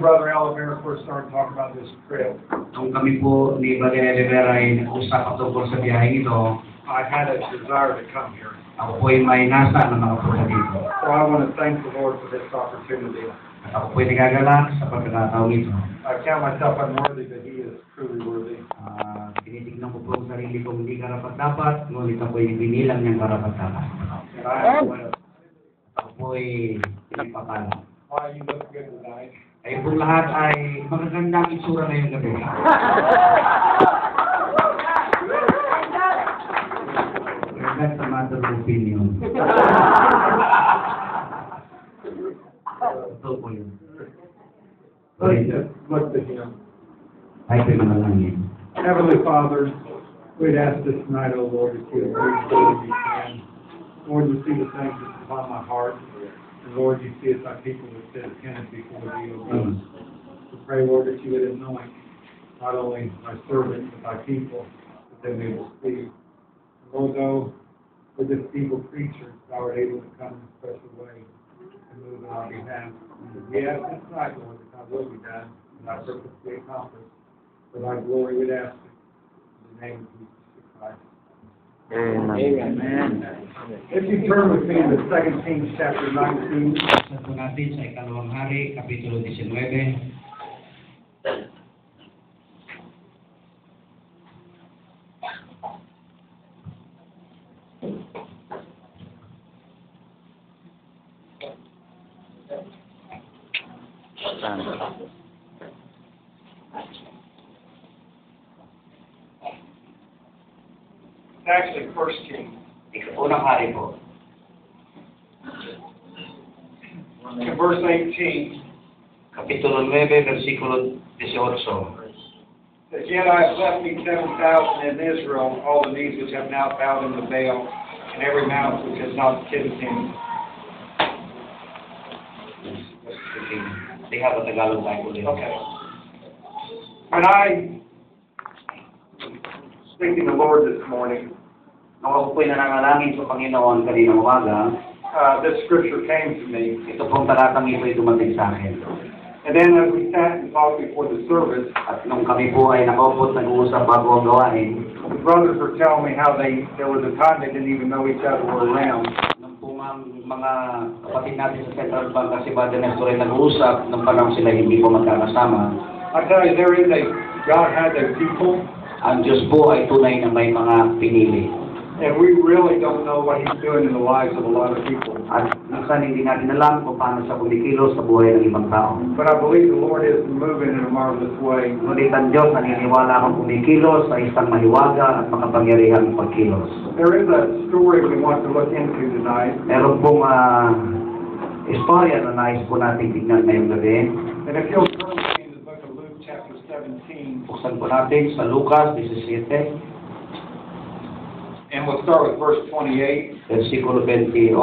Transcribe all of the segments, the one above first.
Brother Oliver first started talking about this trip, Nung kami po ni Brother Oliver ay nag-usap tungkol sa biyaheng ito, I had a desire to come here. ako po ay may nasa na makapunta dito. So I want to thank the Lord for this opportunity. At ako po ay nagagalak sa pagkakataon ito. I count myself unworthy, but He is truly worthy. Tinitignan ko po ang sarili kong hindi karapat-dapat, ngunit ako ay binilang niyang karapat-dapat. And I am blessed. Ako po ay pinipakala. Why you look good tonight? Kayo pong lahat ay magagandang itsura ngayong gabi. That's a matter of opinion. Ito po yun. Look to Him. Ay, pinanalangin. Heavenly Father, we'd ask this tonight, O Lord, that you would reach forward you can. Lord, you see the things that's upon my heart. And Lord, you see it's our people that sit attentive before thee, O God. We pray, Lord, that you would anoint not only my servants, but thy people, that they may speak. Lord, though, with this feeble creature, thou art able to come in a special way and move on our behalf. We ask this night, Lord, that thy will be done and thy purpose be accomplished. For thy glory, we'd ask it. In the name of Jesus Christ. Amen. If you turn with me to 2 Kings chapter 19. Sa po natin sa Ikalawang Hari, Kapitulo 19. It's actually 1 Kings. Unang hari po. In verse 18, Kapitulo 9, versikulo 18. says, Yet I have left me 7,000 in Israel, all the knees which have now bowed unto Baal, and every mouth which has not kissed him. Hindi ka ba Tagalog tayo ulit? Okay. When I speak to the Lord this morning, Nung ako po'y nananalangin sa Panginoon kaninang umaga, this scripture came to me. ito pong talatang ito'y dumating sa akin. And then as we sat and talked before the service, At nung kami po ay nakaupo at nag-uusap bago ang gawain, the brothers were telling me how there was a time they didn't even know each other were around. nung po mga kapatid natin sa Central Bank kasi Brother Nestor ay nag-uusap, nung panahon sila hindi po magkakasama, I tell you, God had a people, ang Diyos po ay tunay na may mga pinili. and we really don't know what He's doing in the lives of a lot of people. At minsan hindi natin alam kung paano siya kumikilos sa buhay ng ibang tao. But I believe the Lord is moving in a marvelous way. Ngunit ang Diyos naniniwala akong kumikilos sa isang mahiwaga at makapangyarihang pagkilos. There is a story we want to look into tonight. Meron pong istorya na nais po natin tignan ngayong gabi. And if you'll turn with me in the book of Luke chapter 17, Buksan po natin sa Lucas 17, and we'll start with verse 28. versikulo 28.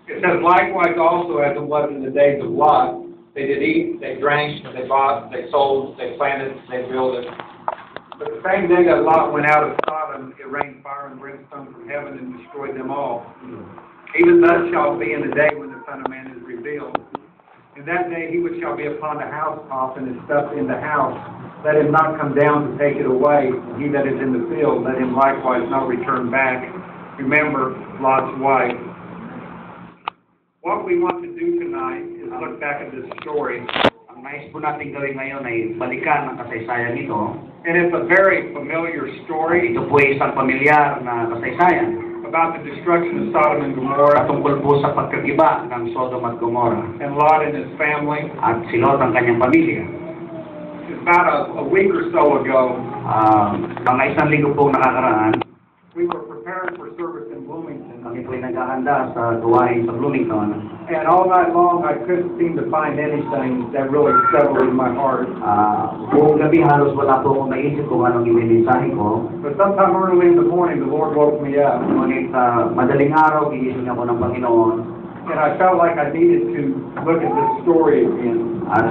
It says, Likewise also as it was in the days of Lot, they did eat, they drank, they bought, they sold, they planted, they builded. But the same day that Lot went out of Sodom, it rained fire and brimstone from heaven and destroyed them all. Even thus shall it be in the day when the Son of Man is revealed. In that day he which shall be upon the housetop and is stuffed in the house, let him not come down to take it away. And he that is in the field, let him likewise not return back. Remember Lot's wife. What we want to do tonight is look back at this story. Ang nais po natin gawin ngayon ay balikan ang kasaysayan nito. And it's a very familiar story Ito po ay isang pamilyar na kasaysayan about the destruction of Sodom and Gomorrah tungkol po sa pagkagiba ng Sodom at Gomorrah and Lot and his family. at si Lot ang kanyang pamilya. About a week or so ago, Mga isang linggo pong nakakaraan, we were preparing for service in Bloomington. kami po ay naghahanda sa gawain sa Bloomington. And all night long, I couldn't seem to find anything that really settled in my heart. Buong gabi halos wala po akong naisip kung anong ibinisahin ko. But sometime early in the morning, the Lord woke me up. Ngunit madaling araw, ginising ako ng Panginoon And I felt like I needed to look at this story again. at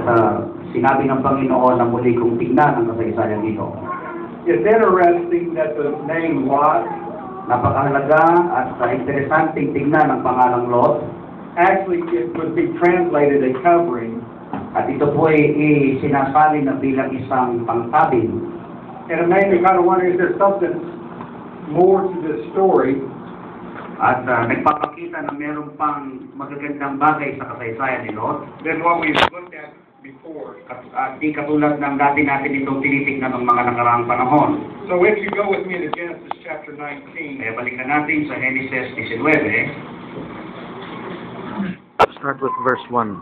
sinabi ng Panginoon na muli kong tingnan ang kasaysayan dito. It's interesting that the name Lot Napakahalaga at interesanteng tingnan ang pangalang Lot. Actually, it would be translated a covering. At ito po ay sinasabi na bilang isang pangtabing. And it made me kind of wonder, is there something more to this story? At nagpapakita na meron pang magagandang bagay sa kasaysayan ni Lot. Than what we've looked at before. At di katulad ng dati natin itong tinitignan ng mga nakaraang panahon. So if you go with me to Genesis chapter 19, Kaya balikan natin sa Genesis 19. Start with verse 1.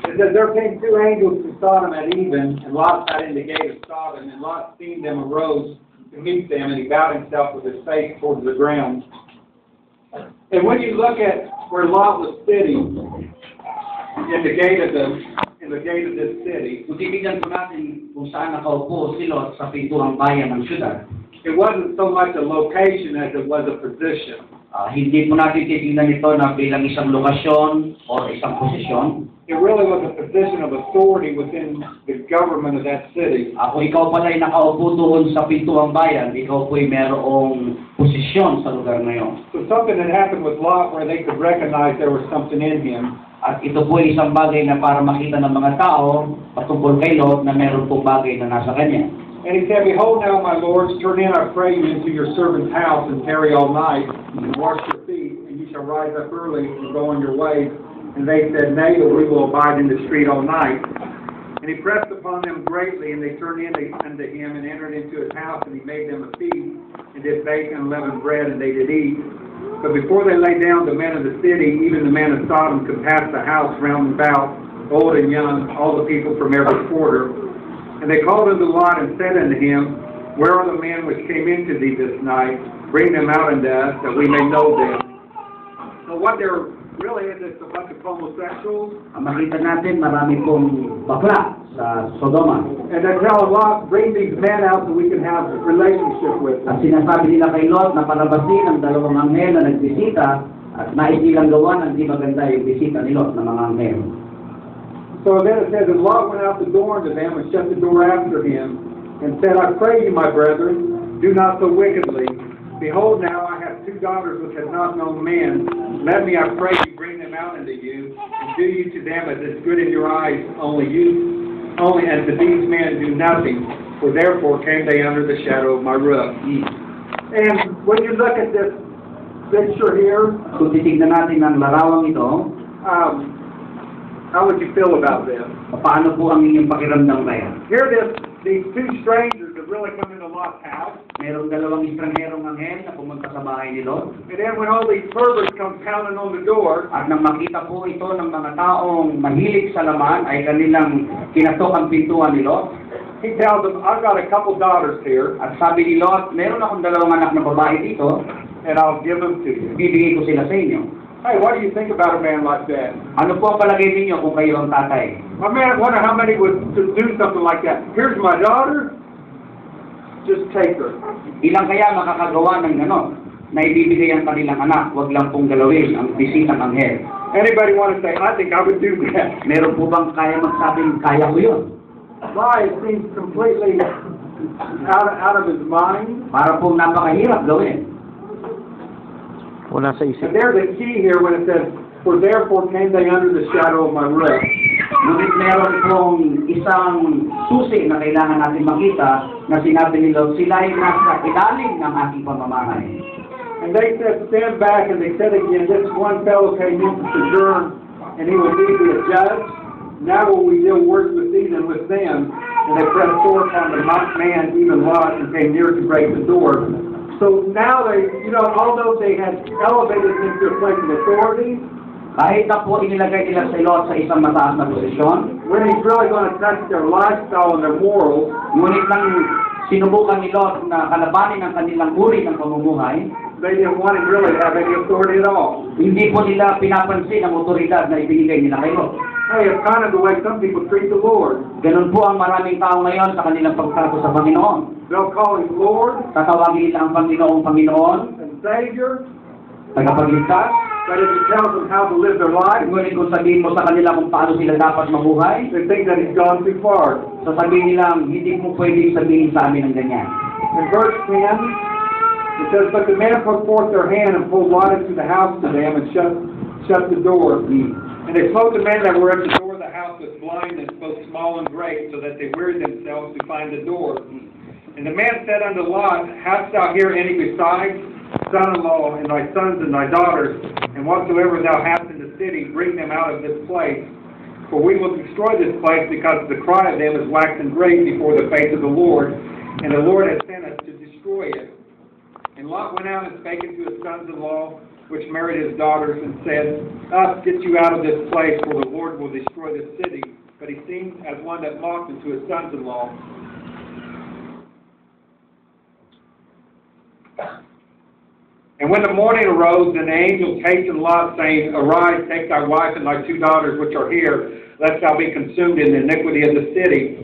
it says, there came two angels to Sodom at even, and Lot sat in the gate of Sodom, and Lot seeing them arose to meet them, and he bowed himself with his face towards the ground. And when you look at where Lot was sitting in the gate of this city, Kung titignan po natin kung saan nakaupo si Lot sa pintuang bayan ng syudad, it wasn't so much a location as it was a position. hindi po natin titignan ito na bilang isang lokasyon o isang posisyon. It really was a position of authority within the government of that city. Kung ikaw pala ay nakaupo doon sa pintuang bayan, ikaw po ay merong posisyon sa lugar na yun. So something had happened with Lot where they could recognize there was something in him. At ito po ay isang bagay na para makita ng mga tao patungkol kay Lot na meron pong bagay na nasa kanya. And he said, Behold now, my lords, turn in, I pray you, into your servant's house, and tarry all night, and wash your feet, and you shall rise up early and go on your ways. And they said, Nay, but we will abide in the street all night. And he pressed upon them greatly, and they turned in unto him, and entered into his house, and he made them a feast, and did bake unleavened bread, and they did eat. But before they lay down, the men of the city, even the men of Sodom, could pass the house round about, old and young, all the people from every quarter. And they called unto Lot and said unto him, Where are the men which came into thee this night? Bring them out unto us, that we may know them. So what there really is a bunch of homosexuals. Makita natin marami pong bakla sa Sodoma. And they tell Lot, bring these men out so we can have a relationship with them. At sinasabi nila kay Lot na palabasin ang dalawang anghel na nagbisita at nais nilang gawa ng di maganda yung bisita ni Lot ng mga anghel. So then it says, and Lot went out the door unto them and shut the door after him, and said, I pray you, my brethren, do not so wickedly. Behold, now I have two daughters which have not known men. Let me, I pray you, bring them out unto you, and do you to them as is good in your eyes, only and to these men do nothing, for therefore came they under the shadow of my roof. And when you look at this picture here, Kung titignan natin ang larawang ito, how would you feel about this? paano po ang inyong pakiramdam kaya? Here these two strangers that really come into Lot's house, Merong dalawang estrangerong anghel na pumunta sa bahay ni Lot. and then when all these perverts come pounding on the door, At nang makita po ito ng mga taong mahilig sa laman, ay kanilang kinatok ang pintuan ni Lot. he tells them, I've got a couple daughters here, At sabi ni Lot, meron akong dalawang anak na babae dito, and I'll give them to you. bibigay ko sila sa inyo. Hey, what do you think about a man like that? Ano po ang palagay ninyo kung kayo ang tatay? I mean, I wonder how many would do something like that. Here's my daughter, just take her. Ilang kaya makakagawa ng gano'n na ibibigay ang kanilang anak, wag lang pong galawin ang bisitang anghel. Anybody want to say, I think I would do that? Meron po bang kaya magsabing kaya ko yun? Why? It seems completely out of his mind. Para pong napakahirap gawin. Wala sa isip. And there's a key here when it says, For therefore came they under the shadow of my roof. Ngunit meron pong isang susi na kailangan natin makita na sinabi ni Lot, sila ay nasa ilalim ng aking pamamahay. And they said, stand back, and they said again, this one fellow came in to sojourn, and he will be a judge. Now will we deal worse with thee than with them. And they pressed forth on the man, even Lot, and came near to break the door. So now they, although they had elevated him to a place of authority, Kahit na po inilagay nila si Lot sa isang mataas na posisyon, when he's really going to touch their lifestyle and their morals, ngunit nang sinubukan ni Lot na kalabanin ang kanilang uri ng pamumuhay, they didn't want him really to have any authority at all. hindi po nila pinapansin ang otoridad na ibinigay nila kay Lot. Hey, it's kind of the way some people treat the Lord. Ganun po ang maraming tao ngayon sa kanilang pagtrato sa Panginoon. They'll call him Lord Tatawagin nila ang Panginoon, and Savior, tagapagligtas, but if he tells them how to live their life, ngunit kung sabihin mo sa kanila kung paano sila dapat mabuhay, they think that he's gone too far. sasabihin nilang, hindi mo pwedeng sabihin sa amin ng ganyan. In verse 10, It says, but the men put forth their hand and pulled Lot into the house to them and shut the door. And they smote the men that were at the door of the house with blindness, both small and great, so that they wearied themselves to find the door. And the man said unto Lot, Hast thou here any besides? Son-in-law, and thy sons and thy daughters, and whatsoever thou hast in the city, bring them out of this place. For we will destroy this place, because the cry of them is waxing great before the face of the Lord, and the Lord has sent us to destroy it. And Lot went out and spake unto his sons-in-law, which married his daughters, and said, Up, get you out of this place, for the Lord will destroy this city. But he seemed as one that mocked unto his sons-in-law. And when the morning arose, then the angels hastened Lot, saying, Arise, take thy wife and thy 2 daughters which are here, lest thou be consumed in the iniquity of the city.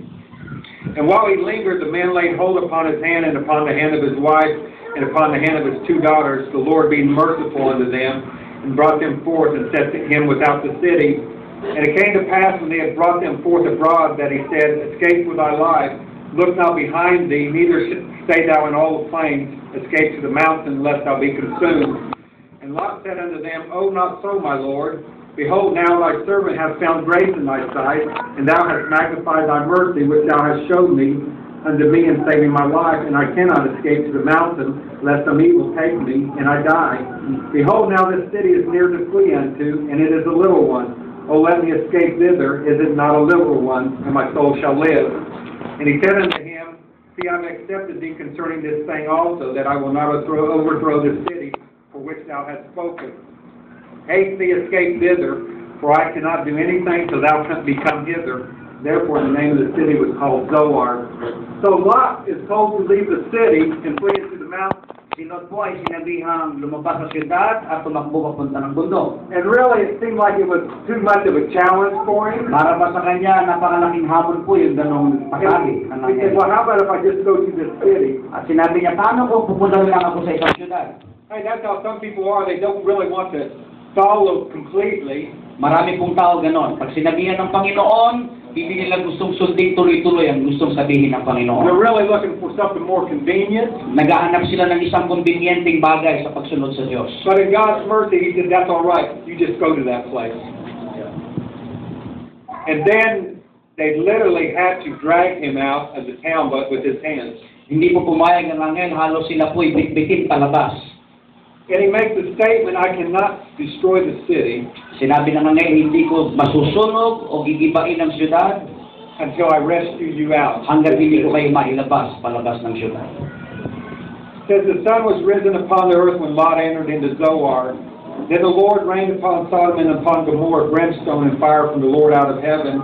And while he lingered, the man laid hold upon his hand and upon the hand of his wife and upon the hand of his 2 daughters, the Lord being merciful unto them, and brought them forth and set him without the city. And it came to pass, when they had brought them forth abroad, that he said, Escape for thy life, look not behind thee, neither stay thou in all the plains, escape to the mountain, lest thou be consumed. And Lot said unto them, O, not so, my Lord. Behold, now thy servant hath found grace in thy sight, and thou hast magnified thy mercy, which thou hast showed me unto me in saving my life, and I cannot escape to the mountain, lest some evil take me, and I die. Behold, now this city is near to flee unto, and it is a little one. O, let me escape thither, is it not a little one, and my soul shall live. And he said unto him, See, I have accepted thee concerning this thing also, that I will not overthrow this city for which thou hast spoken. Haste thee, escape thither, for I cannot do anything till thou be come hither. Therefore the name of the city was called Zoar. So Lot is told to leave the city and flee into the mountains. Si Lot po ay sinabihang lumabas sa syudad at tumakbo papunta ng bundok. And really it seemed like it was too much of a challenge for him. Para ba sa kanya, napakalaking hamon po yung ganong pasagi. He said, well, how about if I just go to this city? At sinabi niya, paano kung pupunta lang ako sa isang syudad? Hey, that's how some people are. They don't really want to follow completely. Marami pong tao ganon. Pag sinabihan ng Panginoon, hindi nila gustong sundin tuloy-tuloy ang gustong sabihin ng Panginoon. They're really looking for something more convenient. Nagahanap sila ng isang konbinyenteng bagay sa pagsunod sa Diyos. But in God's mercy, He said, that's all right. You just go to that place. And then they literally had to drag him out of the town, but with his hands. Hindi po pumayag ng anghel, halos sila po'y bitbitin palabas. And he makes the statement, I cannot destroy the city Sinabi ng anghel, hindi ko masusunog o gigibain ang syudad until I rescue you out. hanggat hindi ko kayo mailabas palabas ng syudad. It says the sun was risen upon the earth when Lot entered into Zoar. Then the Lord rained upon Sodom and upon Gomorrah brimstone and fire from the Lord out of heaven.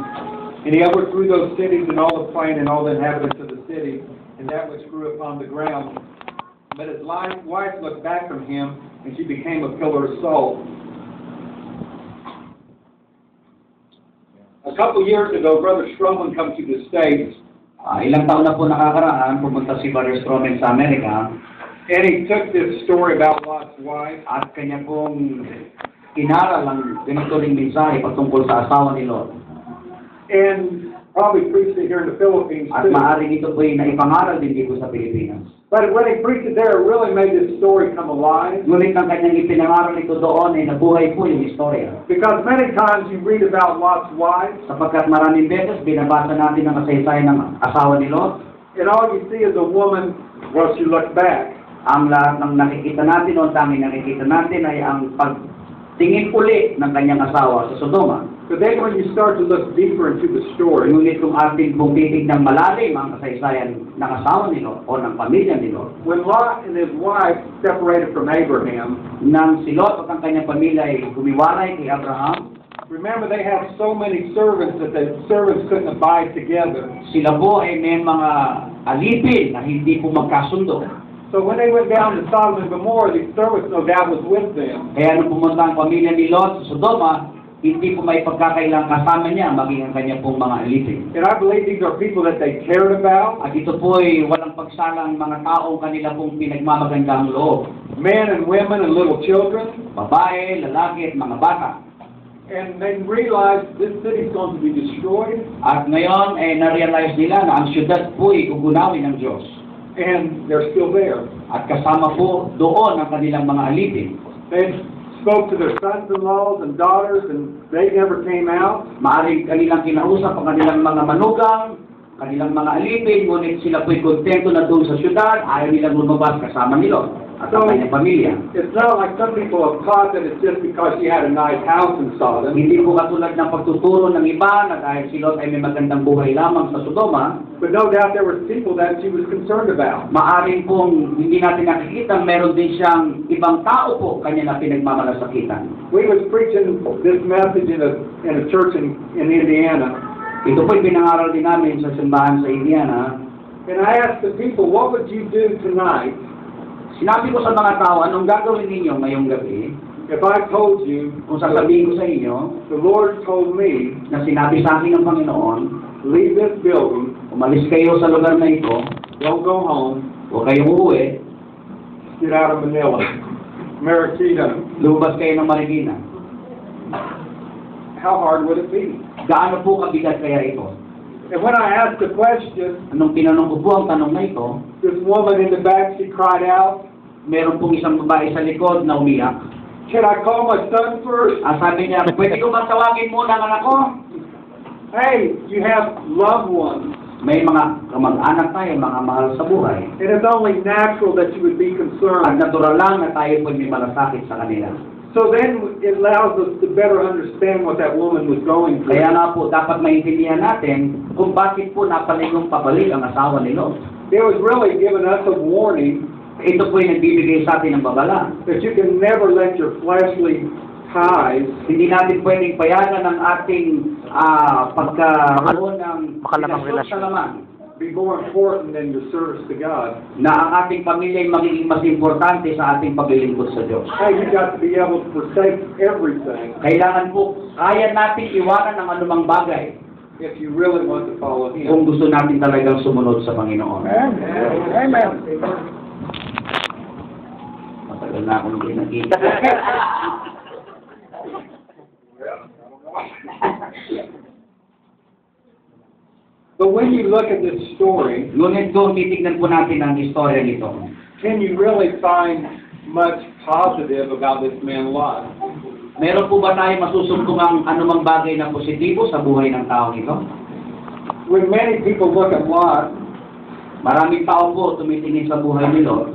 And he overthrew those cities and all the plain and all the inhabitants of the city, and that which grew upon the ground. But his wife looked back from him, and she became a pillar of salt. A couple years ago, Brother Stroman come to the States, Ilang taon na po nakakaraan, pumunta si Brother Stroman sa Amerika, and he took this story about Lot's wife, at kanya pong inaral ang ganitong mensahe patungkol sa asawa ni Lot. and probably preached it here in the Philippines At too. maaaring ito po ay naipangaral din dito sa Pilipinas. But when he preached it there, it really made this story come alive. Ngunit ang kanyang ipinangaral ito doon ay nabuhay po yung istorya. Because many times you read about Lot's wife, Sapagkat maraming beses binabasa natin ang kasaysayan ng asawa ni Lot, and all you see is a woman, well, she looked back. ang lahat ng nakikita natin o tanging nakikita natin ay ang pagtingin uli ng kanyang asawa sa Sodoma. But then when you start to look deeper into the story, Ngunit kung ating pong titignan malalim ang kasaysayan ng asawa ni Lot o ng pamilya ni Lot, when Lot and his wife separated from Abraham, nang si Lot at ang kanyang pamilya ay humiwalay kay Abraham, remember they had so many servants that the servants couldn't abide together. sila po ay may mga alipin na hindi po magkasundo. So when they went down to Sodom and Gomorrah, the servants no doubt was with them. Kaya nung pumunta ang pamilya ni Lot sa Sodoma, hindi po may pagkakailang kasama niya maging ang kanyang pong mga alipin. And I believe these are people that they cared about, At ito po ay walang pagsalang mga taong kanila pong pinagmamagandang loob. men and women and little children. Babae, lalaki at mga bata. And they realized this city is going to be destroyed. At ngayon ay na-realize nila na ang syudad po ay gugunawin ng Diyos. and they're still there. At kasama po doon ang kanilang mga alipin. They spoke to their sons-in-laws and daughters, and they never came out. Maaring kanilang kinausap ang kanilang mga manugang, kanilang mga alipin, ngunit sila po'y kontento na doon sa syudad, ayaw nilang lumabas kasama nila at ang kanyang pamilya. It's not like some people have taught that it's just because she had a nice house in Sodom. Hindi po katulad ng pagtuturo ng iba na dahil si Lot ay may magandang buhay lamang sa Sodoma, But no doubt there were people that she was concerned about. maaring pong hindi natin nakikita, meron din siyang ibang tao po kanya na pinagmamalasakitan. We was preaching this message in a church in Indiana, Ito po'y pinangaral din namin sa simbahan sa Indiana. and I asked the people, what would you do tonight Sinabi ko sa mga tao, anong gagawin ninyo ngayong gabi? if I told you Kung sasabihin ko sa inyo, the Lord told me, na sinabi sa akin ng Panginoon, leave this building, umalis kayo sa lugar na ito, don't go home, huwag kayong uuwi, get out of Manila, Mariquita, lumabas kayo ng Marikina. how hard would it be? Gaano po kabigat kaya ito? And when I asked the question, Anong tinanong ko po ang tanong na ito, this woman in the back, she cried out, meron pong isang babae sa likod na umiyak. can I call my son first? Sabi niya, pwede ko bang tawagin muna ang anak ko? Hey, you have loved ones. May mga kamag-anak tayo, mga mahal sa buhay. And it's only natural that you would be At concerned. natural lang na tayo po may malasakit sa kanila. So then it allows us to better understand what that woman was going through. Kaya nga po, dapat maintindihan natin kung bakit po napaligong pabalik ang asawa ni Lot. It was really giving us a warning Ito po yung nagbibigay sa atin ng babala. that you can never let your fleshly ties Hindi natin pwedeng payagan ng ating pagkaroon ng Makalamang relasyon sa laman, be more important than your service to God. na ang ating pamilya ay magiging mas importante sa ating paglilingkod sa Diyos. Hey, you got to be able to forsake everything Kailangan po, kaya natin iwanan ang anumang bagay if you really want to follow Him. kung gusto natin talagang sumunod sa Panginoon. Amen. Matagal na akong hindi nakita. But when you look at this story, Ngunit kung titignan po natin ang istorya nito, can you really find much positive about this man Lot? meron po ba tayo masusumpong anumang bagay na positibo sa buhay ng taong ito? When many people look at Lot, Maraming tao po tumitingin sa buhay ni Lot.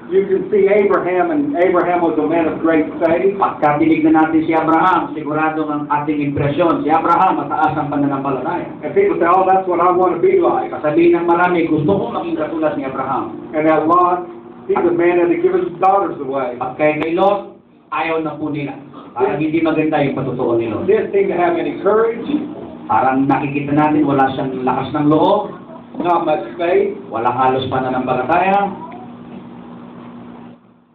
you can see Abraham, and Abraham was a man of great faith. Pagka tinignan natin si Abraham, sigurado ang ating impresyon. Si Abraham, mataas ang pananampalataya. And people say, oh, that's what I want to be like. Kasabihin ng marami, gusto kong maging katulad ni Abraham. And that Lot, he's a man that had given his daughters away. At kay Lot, ayaw na po nila. Parang hindi maganda yung patutuo ni Lot. Didn't seem to have any courage, Parang nakikita natin, wala siyang lakas ng loob, not much faith. walang halos pananampalataya.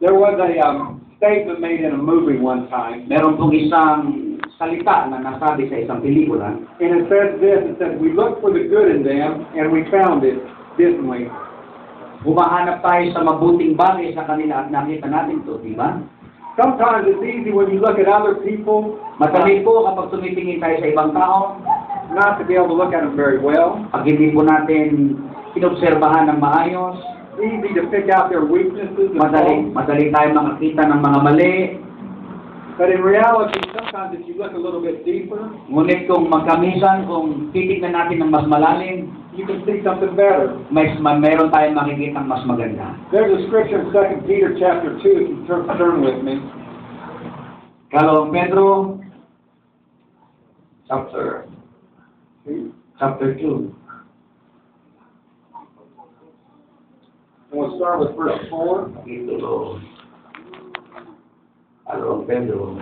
There was a statement made in a movie one time, Meron pong isang salita na nasabi sa isang pelikula. and it says this, it says, we looked for the good in them, and we found it, didn't we? Humahanap tayo sa mabuting bagay sa kanila at nakita natin to, di ba? Sometimes it's easy when you look at other people, Madali po kapag tumitingin tayo sa ibang tao, not to be able to look at them very well. pag hindi po natin inobserbahan ng maayos, Easy to pick out their weaknesses and faults. madali tayo makakita ng mga mali. But in reality, sometimes if you look a little bit deeper, Ngunit kung magkamisan, kung titignan natin ng mas malalim, you can see something better. meron tayong makikita ng mas maganda. There's a scripture in 2 Peter chapter 2, if you turn with me. Kalawang Pedro, chapter 2. And we'll start with verse 4. Ito, Kalawang Pedro.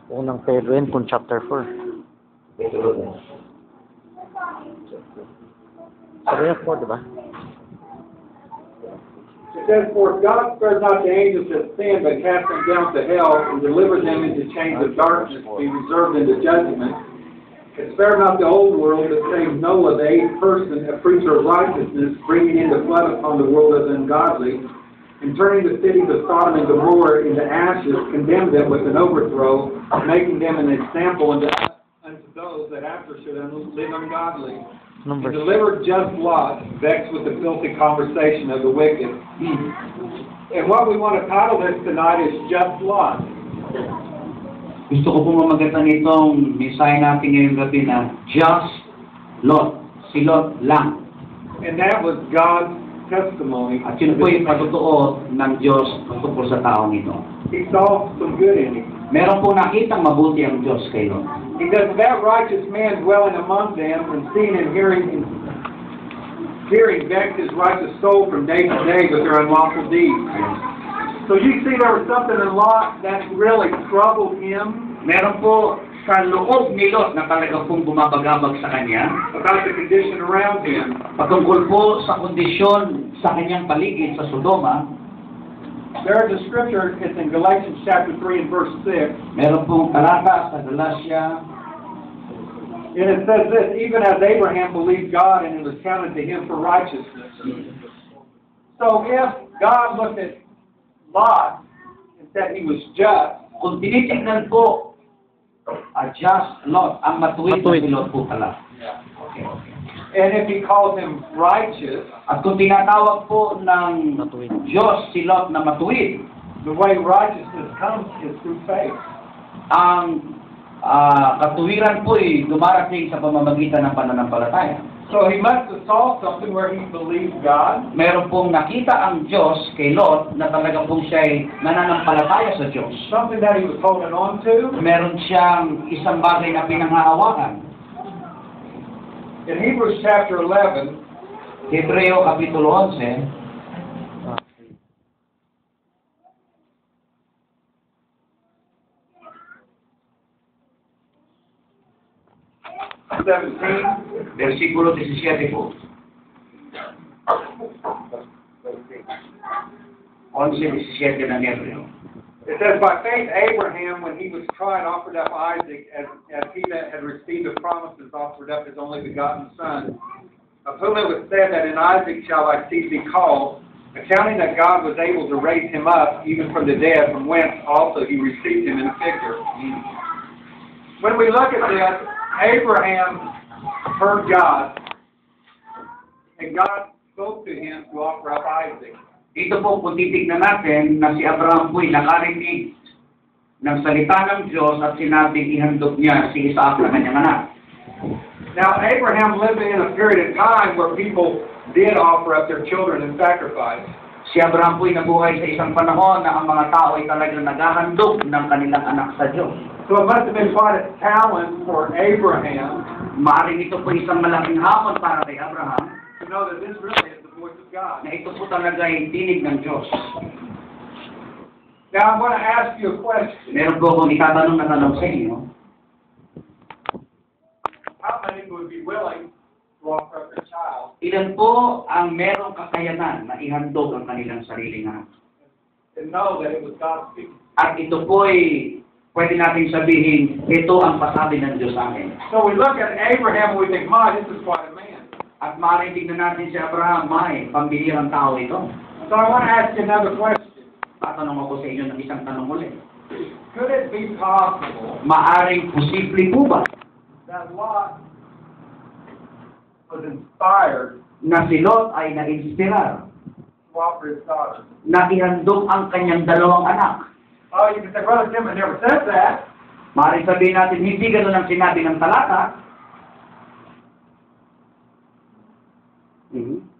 Unang Pedro yun kung chapter 4. Ito, Sabi 4, di ba? It says, for God spared not the angels that sinned, but cast them down to hell, and delivered them into chains of darkness to be reserved into judgment. And spared not the old world, but saved Noah, the eighth person, a preacher of righteousness, bringing in the flood upon the world of the ungodly, and turning the cities of Sodom and Gomorrah into ashes, condemned them with an overthrow, making them an example unto those that after should live ungodly. He Numbers. delivered just Lot, vexed with the filthy conversation of the wicked. And what we want to title this tonight is Just Lot. Gusto ko pong mamagatan itong mensahe natin ngayong gabi na Just Lot. Si Lot lang. And that was God's testimony. At yun po yung patotoo ng Diyos patungkol sa taong ito. He saw some good in him. Meron po nakitang mabuti ang Diyos kay Lot. He says, that righteous man dwelling among them and seeing and hearing vexed his righteous soul from day to day with their unlawful deeds. So you see there was something in Lot that really troubled him Meron po sa loob ni Lot na talagang pong bumabagabag sa kanya about the condition around him. patungkol po sa kondisyon sa kanyang paligid sa Sodoma. There is a scripture, it's in Galatians chapter 3 and verse 6. Meron pong talata sa Galatia. And it says this, even as Abraham believed God and it was counted to him for righteousness. So if God looked at Lot and said he was just, Kung tinitignan po, just Lot, ang matuwid na si Lot po pala. Okay. and if he called him righteous, At kung tinatawag po ng Matuwid. Diyos si Lot na matuwid, the way righteousness comes is through faith. ang katuwiran po ay dumarating sa pamamagitan ng pananampalataya. So he must have saw something where he believed God, Meron pong nakita ang Diyos kay Lot na talaga pong siya ay nananampalataya sa Diyos. something that he was holding on to. Meron siyang isang bagay na pinanghahawakan. In Hebrews chapter 11, Hebreo Kapitulo 11, 17, versikulo 17 po. 11:17 ng Hebreo. it says, by faith Abraham, when he was tried, offered up Isaac, as he that had received the promises offered up his only begotten son, of whom it was said that in Isaac shall thy seed be called, accounting that God was able to raise him up even from the dead, from whence also he received him in a figure. When we look at this, Abraham heard God, and God spoke to him to offer up Isaac. Ito po kung titignan natin na si Abraham po'y nakarinig ng salita ng Diyos at sinabing ihandog niya si Isaac na kanyang anak. Now, Abraham lived in a period of time where people did offer up their children in sacrifice. Si Abraham po'y nabuhay sa isang panahon na ang mga tao ay talagang naghahandog ng kanilang anak sa Diyos. So it must have been quite a challenge for Abraham Maaring ito po isang malaking hamon para kay Abraham to know that this really is the voice of God. na ito po talaga ay tinig ng Diyos. Now, I'm going to ask you a question. Meron po akong itatanong na tanong sa inyo. How many would be willing to offer up their child Ilan po ang merong kakayanan na ihandog ang kanilang sariling anak? and know that it was God speaking? At ito po ay pwede nating sabihin, ito ang pasabi ng Diyos sa akin. So we look at Abraham and we think, my, this is quite a man. At maaaring tignan natin si Abraham, may pambihirang tao ito. So I want to ask you another question. Tatanong ako sa inyo ng isang tanong ulit. Could it be possible Maaring posible po ba that Lot was inspired na si Lot ay na-inspirar to offer his daughter? na ihandog ang kanyang dalawang anak? Oh, you can say, Brother Tim never said that. Maaaring sabihin natin, hindi ganun ang sinabi ng talata.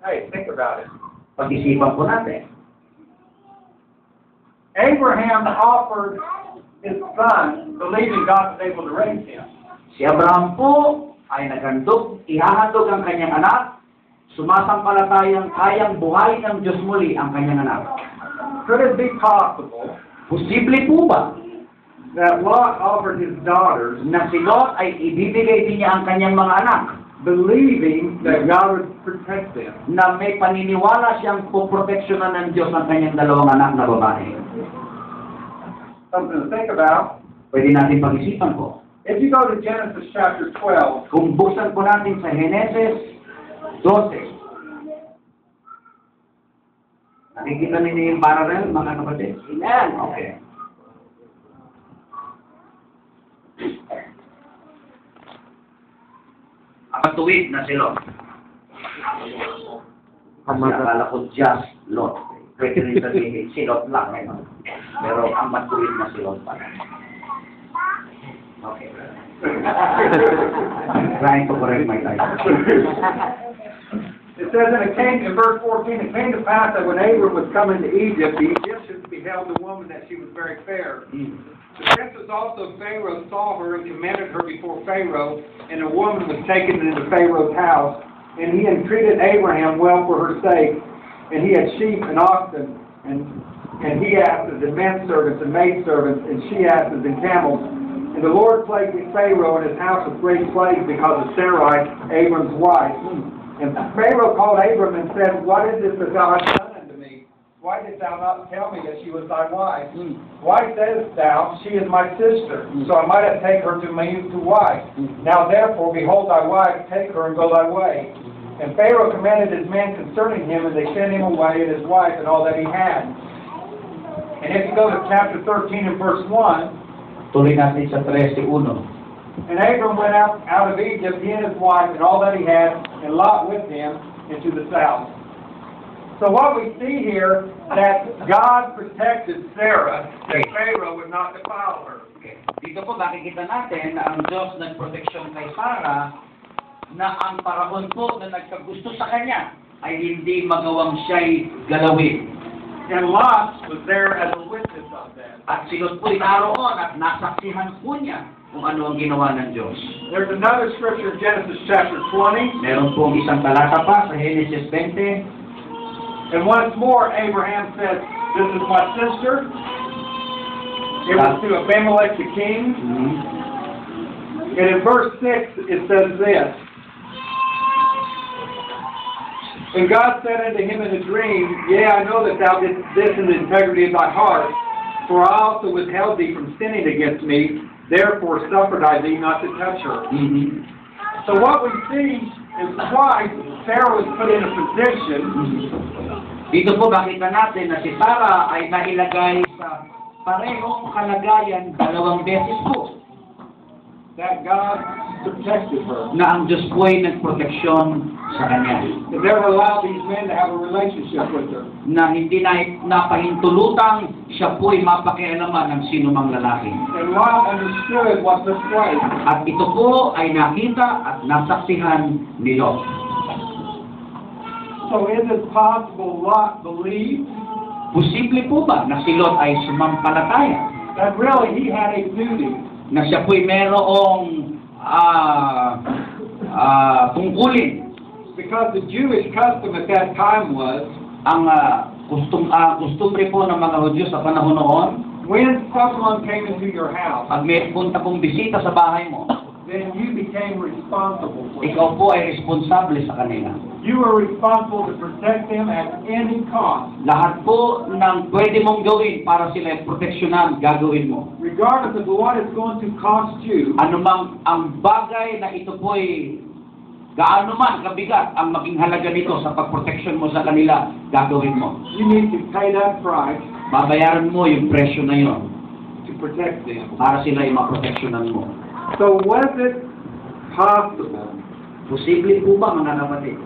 Hey, think about it. Pag-isipan po natin. Abraham offered his son, believing God was able to raise him. Si Abraham po ay naghandog, ihahandog ang kanyang anak, sumasampalatayang kayang buhayin ng Diyos muli ang kanyang anak. Could it be possible Posible po ba that Lot offered his daughters, na si Lot ay ibibigay din niya ang kanyang mga anak believing that God would protect them? na may paniniwala siyang poproteksyonan ng Diyos ang kanyang dalawang anak na babae? Something to think about. Pwede natin pag-isipan po. If you go to Genesis chapter 12, Kung buksan po natin sa Genesis 12, nakikita ninyo yung parallel, mga kapatid? Amen. Okay. Matuwid na si Lot. Kasi akala ko just Lot. Pwede rin sabihin, si Lot lang. Eh, no? Pero ang matuwid na si Lot pala. Okay. Trying to correct my title. It says in verse 14, it came to pass that when Abram was coming to Egypt, the Egyptians beheld the woman that she was very fair. The princess also of Pharaoh saw her and commended her before Pharaoh, and the woman was taken into Pharaoh's house. And he entreated Abraham well for her sake, and he had sheep and oxen, and he asses and menservants and maidservants, and she asses and camels. And the Lord plagued Pharaoh and his house with great plagues because of Sarai, Abram's wife. And Pharaoh called Abram and said, What is this that thou hast done unto me? Why didst thou not tell me that she was thy wife? Why saidst thou, She is my sister, so I might have taken her to me to wife? Now therefore, behold thy wife, take her and go thy way. And Pharaoh commanded his men concerning him, and they sent him away and his wife and all that he had. And if you go to chapter 13 and verse 1, Tuloy natin sa 13:1. and Abram went out of Egypt, he and his wife, and all that he had, and Lot with him, into the south. So what we see here, that God protected Sarah, that Pharaoh would not defile her. Okay. Dito po makikita natin na ang Diyos nagproteksyon kay Sarah na ang paraon po na nagkagusto sa kanya ay hindi magawang siya'y galawin. And Lot was there as a witness of that. At si Lot po'y naroon at nasaksihan po niya kung ano ang ginawa ng Diyos. There's another scripture in Genesis chapter 20. Meron pong isang talata pa sa Genesis 20. And once more, Abraham said, This is my sister. It was to Abimelech the king. And in verse 6, it says this. And God said unto him in a dream, Yea, I know that thou didst this in the integrity of thy heart, for I also withheld thee from sinning against me, therefore suffered I thee not to touch her. So what we see is why Sarah was put in a position. Dito po makita natin na si Sarah ay nailagay sa parehong kalagayan 2 beses po. That God protected her. Na ang Diyos po ay nagproteksyon sa kanya. It never allowed these men to have a relationship with her. Na hindi na napahintulutang siya po ay mapakialaman ng sino mang lalaki. And Lot understood what took place. At ito po ay nakita at nasaksihan ni Lot. So is it possible Lot believed Posible po ba na si Lot ay sumampalataya? that really he had a duty? Na siya po'y merong tungkulin. Because the Jewish custom at that time was, Ang kustumbre po ng mga Hudyo sa panahon noon, when someone came into your house, pag may punta pong bisita sa bahay mo, then you became responsible for them. ikaw po ay responsable sa kanila. You were responsible to protect them at any cost. Lahat po ng pwede mong gawin para sila ay proteksyonan, gagawin mo. Regardless of what it's going to cost you, Ano mang ang bagay na ito po ay gaano man kabigat ang maging halaga nito sa pagproteksyon mo sa kanila, gagawin mo. you need to pay that price Babayaran mo yung presyo na yon to protect them. para sila ay maproteksyonan mo. So was it possible? Posible po ba, mga kapatid?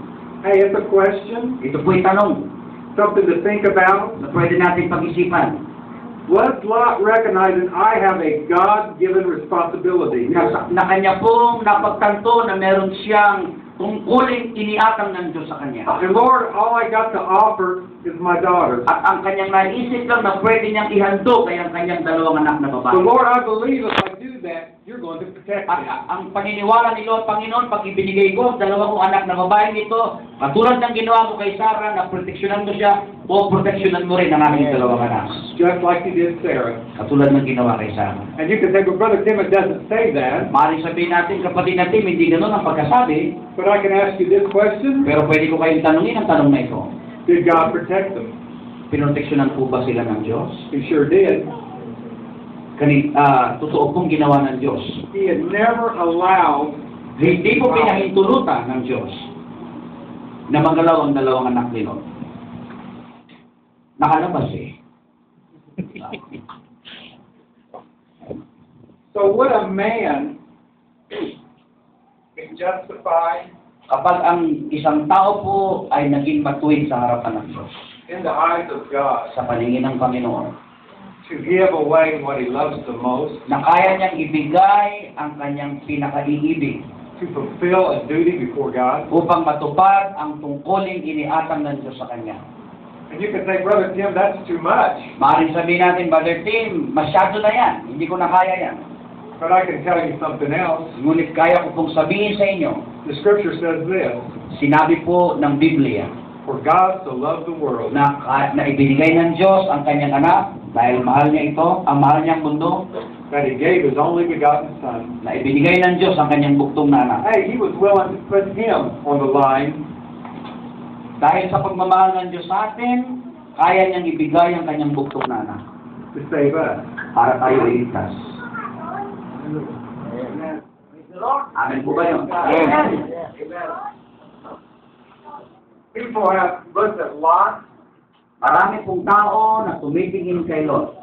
Hey, it's a question, Ito po yung tanong something to think about. na pwede natin pag-isipan. Was Lot recognizing I have a God-given responsibility? Na kanya pong napagtanto na meron siyang tungkulin iniatang ng Diyos sa kanya. And Lord, all I got to offer is my daughter. At ang kanyang naisip lang na pwede niyang ihandog ay ang kanyang 2 anak na So babae. Lord, I believe if I do that, you're going to protect At me. ang paniniwala ni Lord, Panginoon, pag ibinigay ko ang 2 kong anak na babae nito, katulad ng ginawa ko kay Sarah, na proteksyonan mo siya, o proteksyonan mo rin ang aking 2 anak. Just like you did Sarah. Katulad ng ginawa kay Sarah. And you can say, well, Brother Tim, it doesn't say that. Maaaring sabihin natin, kapatid natin, hindi ganoon ang pagkasabi, But I can ask you this question. pero pwede ko kayong tanungin ang tanong na ito. Did God protect them? Pinoteksyonan po ba sila ng Diyos? He sure did. Totoo pong ginawa ng Diyos. He had never allowed Hindi po pinahintulutan ng Diyos na magalaw ang 2 anak ni Lot. Nakalabas eh. So would a man justified Kapag ang isang tao po ay naging matuwid sa harapan ng Diyos, in the eyes of God, sa paningin ng Panginoon, to give away what he loves the most, na kaya niyang ibigay ang kanyang pinakaiibig to fulfill a duty before God. upang matupad ang tungkuling iniatang ng Diyos sa kanya. And you can say, Brother Tim, that's too much. Maaaring sabihin natin, Brother Tim, masyado na yan, hindi ko na kaya yan. But I can tell you something else. Ngunit kaya ko pong sabihin sa inyo, The scripture says this, sinabi po ng Biblia, for God so loved the world, na ibinigay ng Diyos ang kanyang anak, dahil mahal niya ito, ang mahal niyang mundo, that he gave his only begotten Son. na ibinigay ng Diyos ang kanyang buktong na anak. Hey, he was willing to put him on the line Dahil sa pagmamahal ng Diyos sa atin, kaya niyang ibigay ang kanyang buktong na anak to save us. para tayo iligtas. Amen po ba yun? People have looked at Lot, Marami pong tao na tumitingin kay Lot.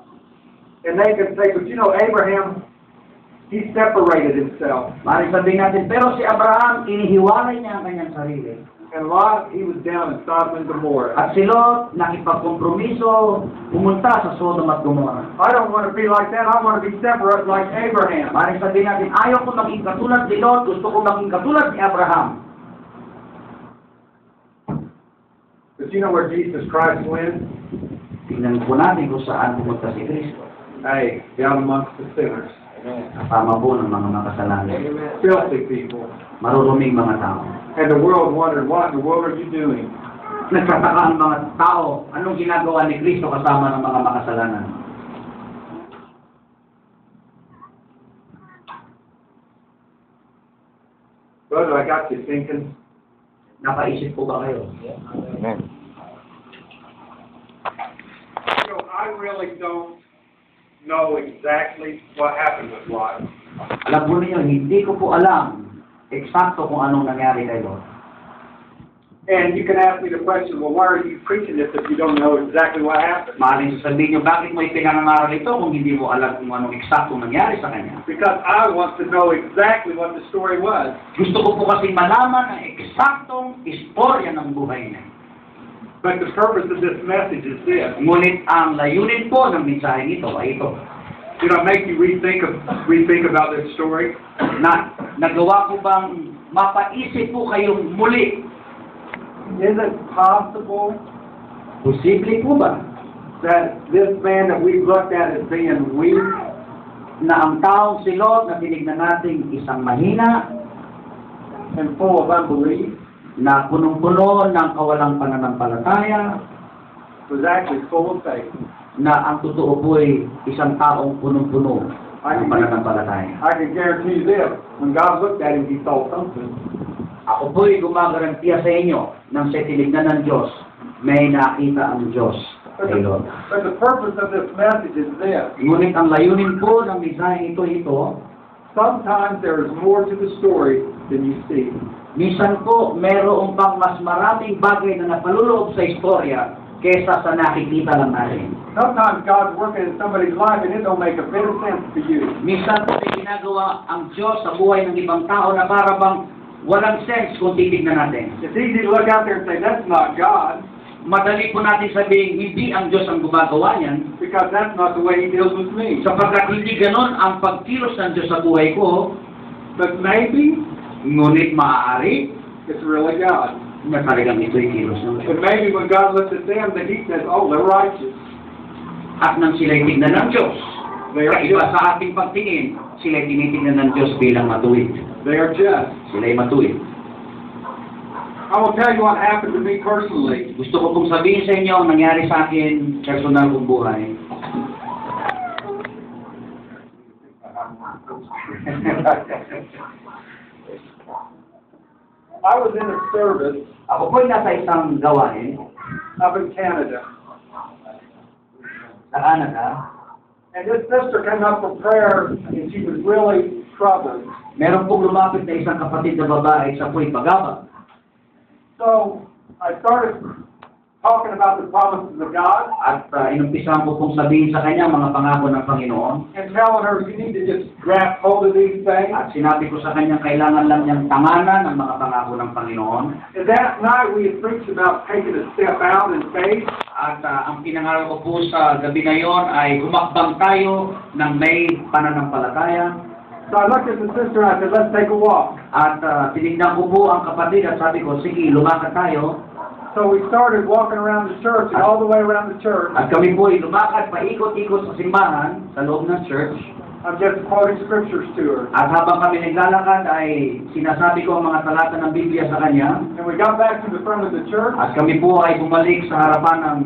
and they can say, but you know, Abraham, he separated himself. Maaaring sabihin natin, pero si Abraham, inihiwalay niya ang kanyang sarili. And Lot, he was down in Sodom and Gomorrah. At si Lot, nakipagkompromiso, pumunta sa Sodom at Gomorrah. I don't want to be like that. I want to be separate like Abraham. Maaaring sabihin natin, ayaw ko maging katulad ni Lot, gusto ko maging katulad ni Abraham. But you know where Jesus Christ went? Tingnan po natin kung saan pumunta si Kristo. Hey, down amongst the sinners. Kasama po ng mga makasalanan. Filthy people. Maruruming mga tao. And the world wondered, what in the world are you doing? Nagtataka ang mga tao, anong ginagawa ni Kristo kasama ng mga makasalanan? Brother, I got you thinking. Napaisip po ba kayo? Amen. You know, I really don't know exactly what happened with Lot. Alam po ninyo, hindi ko po alam eksakto kung anong nangyari kay Lot. And you can ask me the question, well, why are you preaching this if you don't know exactly what happened? Maaaring sasabihin nyo, bakit mo ipinangangaral ito kung hindi mo alam kung anong eksaktong nangyari sa kanya? Because I want to know exactly what the story was. Gusto ko po kasi malaman ang eksaktong istorya ng buhay niya. But the purpose of this message is this. Ngunit ang layunin po ng mensahe nito ay ito. Did I make you rethink about this story? Na nagawa ko bang mapaisip po kayong muli? Is it possible Posible po ba that this man that we've looked at as being weak, na ang taong si Lot na tinignan natin isang mahina, and full of unbelief, na punong-puno ng kawalang pananampalataya, was actually full of faith? na ang totoo po ay isang taong punong-puno ng pananampalataya? I can guarantee you this. When God looked at him, he saw something. Ako po ay gumagarantiya sa inyo nang sa tinignan ng Diyos, may nakita ang Diyos kay Lot. But the purpose of this message is this. Ngunit ang layunin po ng mensahe ito, Sometimes there is more to the story than you see. minsan po mayroong pang mas maraming bagay na napaluloob sa istorya kesa sa nakikita lang natin. Sometimes God's working in somebody's life and it don't make a bit of sense to you. Minsan po may ginagawa ang Diyos sa buhay ng ibang tao na para bang walang sense kung titignan natin. It's easy to look out there and say, that's not God, Madali po natin sabihin, hindi ang Diyos ang gumagawa niyan, because that's not the way he deals with me. sapagkat hindi ganon ang pagkilos ng Diyos sa buhay ko, But maybe ngunit maaari it's really God. na talagang ito'y kilos ng Diyos. And maybe when God looks at them, that he says, oh, they're righteous. At nang sila'y tignan ng Diyos, They are kaiba just. sa ating pagtingin, sila'y tinitignan ng Diyos bilang matuwid. They are just. Sila'y matuwid. I will tell you what happened to me personally. Gusto ko pong sabihin sa inyo ang nangyari sa akin, personal kong buhay. I was in a service Ako po'y nasa isang gawain up in Canada, sa Canada. and this sister came up for prayer, and she was really troubled. Meron pong lumapit na isang kapatid na babae sa po'y pagabag. So I started talking about the promises of God At inumpisahan ko pong sabihin sa kanya mga pangako ng Panginoon. and telling her you need to just grab hold of these things. At sinabi ko sa kanya kailangan lang niyang tanganan ng mga pangako ng Panginoon. And that night we had preached about taking a step out in faith. At ang pinangaral ko po sa gabi na yon ay humakbang tayo ng may pananampalataya. So I looked at the sister and I said, let's take a walk. At tinignan ko po ang kapatid at sabi ko, sige, lumakad tayo. So we started walking around the church and all the way around the church. At kami po ay lumakad paikot-ikot sa simbahan, sa loob ng church. I'm just quoting scriptures to her. At habang kami naglalakad ay sinasabi ko ang mga talata ng Biblia sa kanya. And we got back to the front of the church At kami po ay bumalik sa harapan ng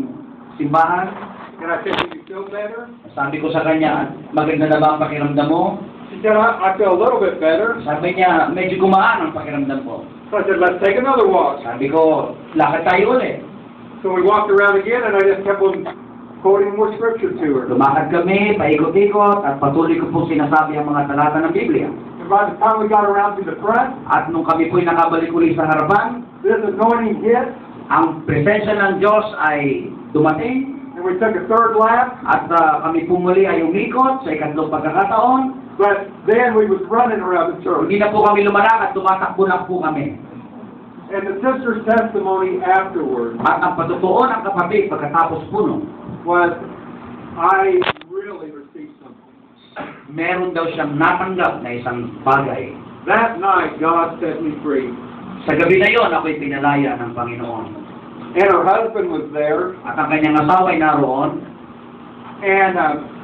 simbahan. and I said, do you feel better? Sabi ko sa kanya, maganda na ba ang pakiramdam mo? She said, I feel a little bit better. Sabi niya, medyo gumaan ang pakiramdam ko. So I said, let's take another walk. Sabi ko, lakad tayo ulit. So we walked around again and I just kept on quoting more scripture to her. Lumakad kami, paikot-ikot, at patuloy ko po sinasabi ang mga talata ng Biblia. And by the time we got around to the front, At nung kami po'y nakabalik ulit sa harapan, this anointing hit ang presensya ng Diyos ay dumating, and we took a third lap. at kami po muli ay umikot sa ikatlong pagkakataon. But then we was running around the church. Hindi na po kami lumalakad, tumatakbo na po kami. And the sister's testimony afterwards At ang patutuon ng kapatid pagkatapos po nun, was, I really received something. meron daw siyang natanggap na isang bagay. That night, God set me free. Sa gabi na yon, ako'y pinalaya ng Panginoon. And her husband was there, At ang kanyang asawa ay naroon, and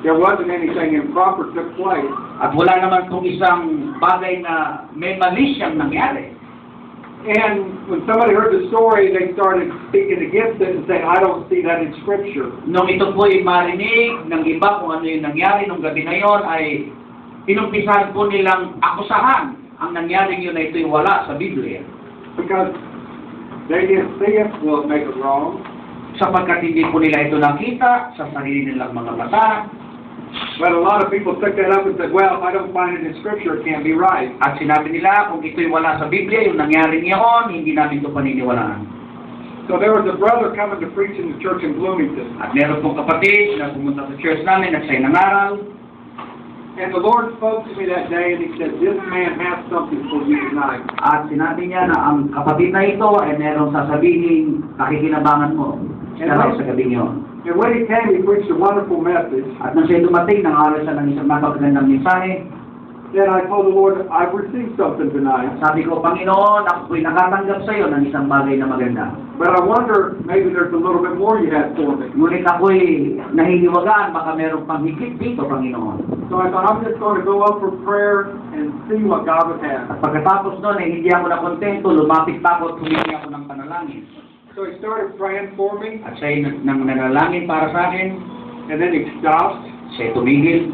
there wasn't anything improper took place. at wala naman pong isang bagay na may mali siyang nangyari. And when somebody heard the story, they started speaking against it and saying, I don't see that in Scripture. Nung ito po ay marinig ng iba kung ano yung nangyari nung gabi na yon, ay inumpisahan po nilang akusahan ang nangyaring yun na ito'y wala sa Biblia. Because they didn't see it, will it make it wrong? Sapagkat hindi po nila ito nakita sa sarili nilang mga mata. But a lot of people took that up and said, well, if I don't find it in Scripture, it can't be right. At sinabi nila, kung ito'y wala sa Biblia, yung nangyaring yun, hindi namin ito paniniwalaan. So there was a brother coming to preach in the church in Bloomington. At meron pong kapatid na pumunta sa church namin at siya'y nangaral. And the Lord spoke to me that day and He said, this man has something for you tonight. At sinabi niya na ang kapatid na ito ay merong sasabihin kakikinabangan mo sa gabing yun. And when he came, he preached a wonderful message. At nang siya dumating, nangaral siya ng isang napakagandang mensahe. Then I told the Lord, I've received something tonight. Sabi ko, Panginoon, ako po'y nakatanggap sa iyo ng isang bagay na maganda. But I wonder, maybe there's a little bit more you had for me. Ngunit ako'y nahihiliwagaan, baka meron pang higit dito, Panginoon. So I thought, I'm just going to go up for prayer and see what God would have. At pagkatapos nun, ay hindi ako nakontento, lumapit pa ako at humingi ako ng panalangin. So he started praying for me, At siya'y nanalangin para sa akin, and then he stopped, siya'y tumigil,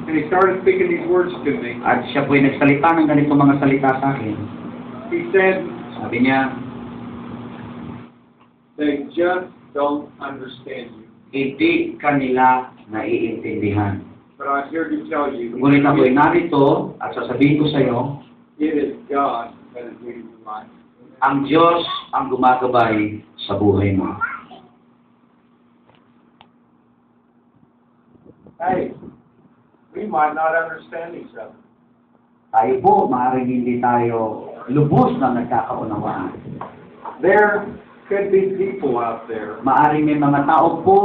and he started speaking these words to me. at siya po'y nagsalita ng ganitong mga salita sa akin. He said, Sabi niya, they just don't understand you. hindi kanila naiintindihan. But I'm here to tell you, Ngunit ako'y narito at sasabihin ko sa iyo, it is God that is leading your life. ang Diyos ang gumagabay sa buhay mo. Hey, we might not understand each other. Tayo po, maaaring hindi tayo lubos na nagkakaunawaan. There could be people out there Maaaring may mga tao po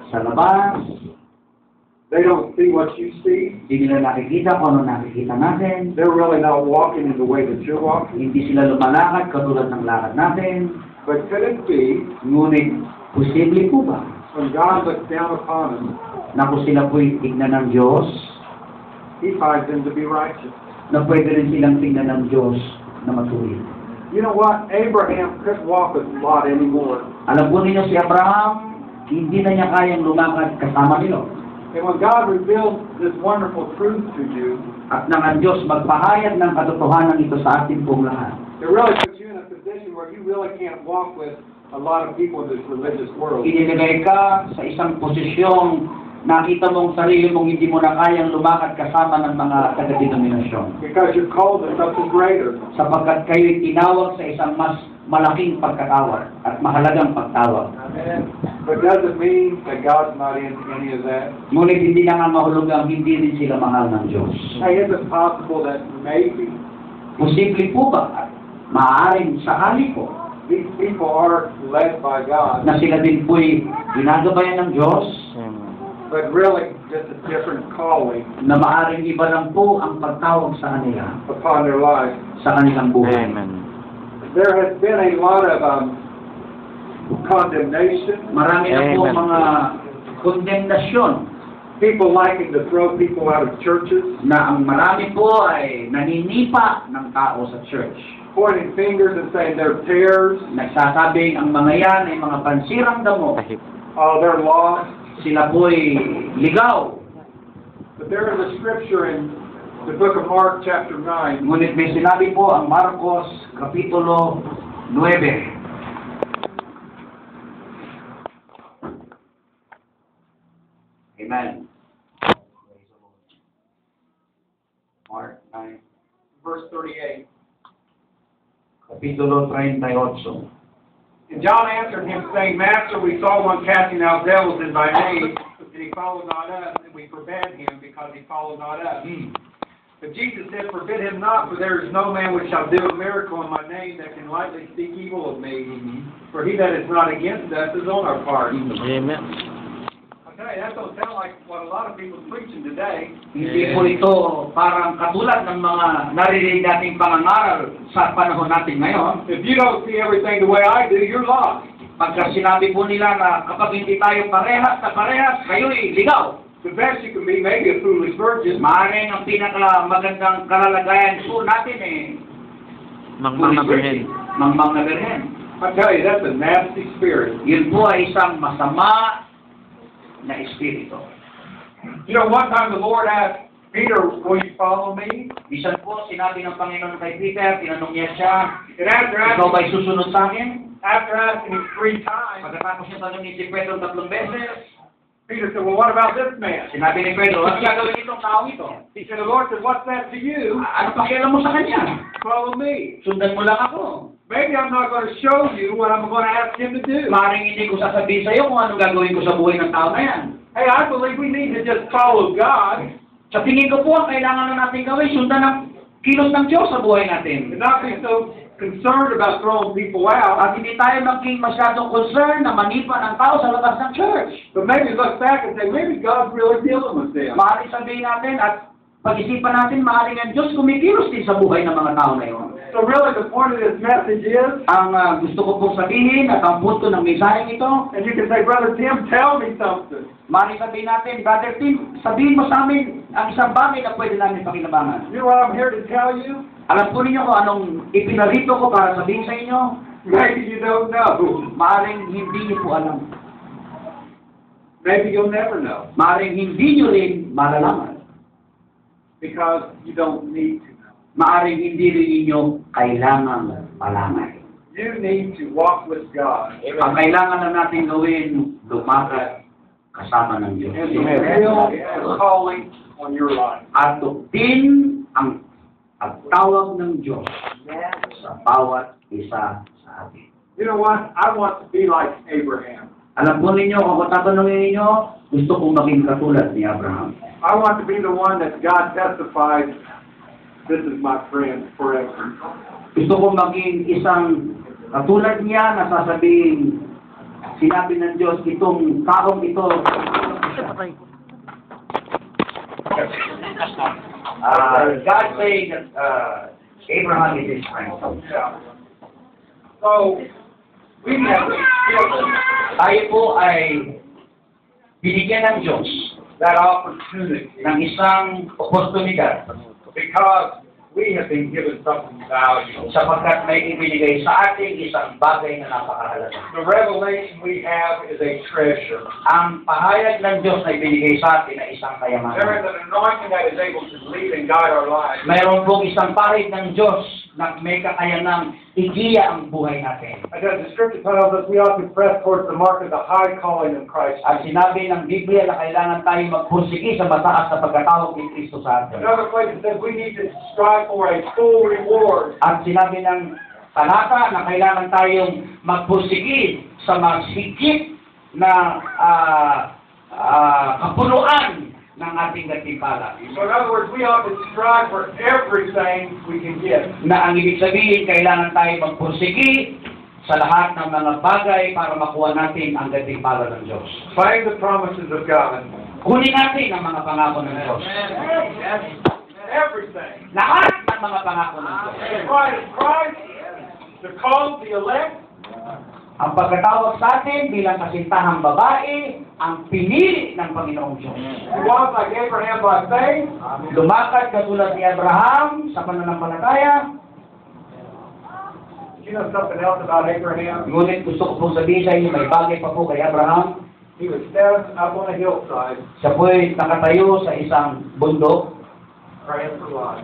sa labas, they don't see what you see. hindi nila nakikita kung ano nakikita natin, They're really not walking in the way that you're walking. hindi sila lumalakad katulad ng lakad natin, But could it be ngunit posible po ba when God looks down upon them, na kung sila po'y tignan ng Diyos, He finds them to be righteous? na pwede rin silang tignan ng Diyos na matuwid. You know what? Abraham couldn't walk with Lot anymore. Alam po ninyo si Abraham, hindi na niya kayang lumakad kasama nila. And when God reveals this wonderful truth to you, At nang ang Diyos magpahayag ng katotohanan ito sa atin pong lahat, it really puts you in a position where you really can't walk with a lot of people in this religious world. iniligay ka sa isang posisyong nakita mong sarili mong hindi mo na kayang lumakad kasama ng mga taga-denominasyon. Because you're called to something greater. Sapagkat kayo'y tinawag sa isang mas malaking pagkatawad at mahalagang pagtawad. But doesn't mean that God's not in any of that. Ngunit hindi na nga mahulugang hindi rin sila mahal ng Diyos. Hey, is it possible that maybe Posible po ba at maaaring sakali po these people are led by God, na sila din po'y ginagabayan ng Diyos but really just a different calling na maaaring iba lang po ang pagtawag sa kanila upon their lives? sa kanilang buhay. Amen. There has been a lot of condemnation. Marami na po Amen. mga kondemnasyon People liking to throw people out of churches, na ang marami po ay naninipa ng tao sa church. pointing fingers and saying they're tares, Nagsasabing ang mga yan ay mga pansirang damo. Tahip. they're lost. Sila po'y ligaw. But there is a scripture in the book of Mark chapter 9 Ngunit may sinabi po ang Marcos Kapitulo 9. Amen. Mark 9, verse 38. Kapitulo 38. And John answered him, saying, Master, we saw one casting out devils in thy name, and he followed not us, and we forbade him, because he followed not us. But Jesus said, Forbid him not, for there is no man which shall do a miracle in my name that can lightly speak evil of me. For he that is not against us is on our part. Amen. I tell you, that don't sound like what a lot of people are preaching today. Hindi po ito parang katulad ng mga naririnig nating pangangaral sa panahon natin ngayon. If you don't see everything the way I do, you're lost. Pagka sinabi po nila na kapag hindi tayo parehas na parehas, kayo'y ligaw. The best you can be, maybe a foolish virgin. Maaaring ang pinakamagandang kalalagayan po natin Mangmang na birhen. mangmang na birhen. I tell you, that's a nasty spirit. Yun po ay isang masama na espiritu. You know, one time the Lord asked Peter, will you follow me? Bisan po, sinabi ng Panginoon kay Peter, tinanong niya siya, And ikaw ba'y susunod sa akin? after asking him 3 times, Pagkatapos niya tanongin si Pedro 3 beses, Peter said, well, what about this man? sinabi ni Pedro, ano gagawin itong taong ito? He said, the Lord said, what's that to you? Ano pakialam mo sa kanya? Follow me. Sundan mo lang ako. Maybe I'm not going to show you what I'm going to ask him to do. Maaaring hindi ko sasabihin sa iyo kung ano gagawin ko sa buhay ng tao na yan. Hey, I believe we need to just follow God Sa tingin ko po, ang kailangan na natin gawin, sundan ang kilos ng Diyos sa buhay natin. and not be so concerned about throwing people out, At hindi tayo maging masyadong concerned na manipa ng tao sa labas ng church. but maybe look back and say, maybe God's really dealing with them. Maaaring sabihin natin at pag-isipan natin, maaaring ang Diyos kumikilos din sa buhay ng mga tao na yun. So really the point of this message is, Ang gusto ko pong sabihin at ang punto ng mensaheng ito, and you can say, Brother Tim, tell me something. maaaring sabihin natin, Brother Tim, sabihin mo sa amin ang isang bagay na pwede namin pakinabangan. You know what I'm here to tell you? Alam po ninyo kung anong ipinarito ko para sabihin sa inyo? Maybe you don't know. Maaaring hindi niyo po alam. Maybe you'll never know. Maaaring hindi niyo rin malalaman. Because you don't need to know. Maaaring hindi rin ninyo kailangan malaman. You need to walk with God. Ang kailangan na natin gawin, lumakad kasama ng Diyos. And fulfill His calling on your life. At tupin ang pagtawag ng Diyos sa bawat isa sa atin. You know what? I want to be like Abraham. Alam po ninyo, kung tatanungin ninyo, gusto kong maging katulad ni Abraham. I want to be the one that God testifies, this is my friend forever. Gusto kong maging isang katulad niya na sasabihin, sinabi ng Diyos, itong taong ito, God saying that Abraham is his friend. So, we have Tayo po ay binigyan ng Diyos that opportunity ng isang oportunidad because we have been given something valuable. sapagkat may ibinigay sa ating isang bagay na napakahalaga. The revelation we have is a treasure. Ang pahayag ng Diyos na ibinigay sa atin ay isang There is kayamanan. an anointing that is able to lead and guide our lives. Mayroon pong isang pahayag ng Diyos na may kakayanang igiya ang buhay natin. And as the scripture tells us, we ought to press towards the mark of the high calling of Christ. At sinabi ng Biblia na kailangan tayo magpursige sa mataas na pagkatawag ni Kristo sa atin. Another place it says we need to strive for a full reward. At sinabi ng talata na kailangan tayong magpursige sa mas higit na kapuluan ng ating gantimpala. So in other words, we ought to strive for everything we can get. Na ang ibig sabihin, kailangan tayo magpursige sa lahat ng mga bagay para makuha natin ang gantimpala ng Diyos. Claim the promises of God. Kunin natin ang mga pangako ng Diyos. Everything. Lahat ng mga pangako ng Diyos. The bride of Christ, the called, the elect, Ang pagkatawag sa atin bilang kasintahang babae, ang pinili ng Panginoong Diyos. who walk like Abraham by faith, Lumakad katulad ni Abraham sa pananampalataya. you know something else about Abraham? Ngunit gusto ko pong sabihin sa inyo, may bagay pa po kay Abraham. He was standing up on a hillside Siya po'y nakatayo sa isang bundok praying for life.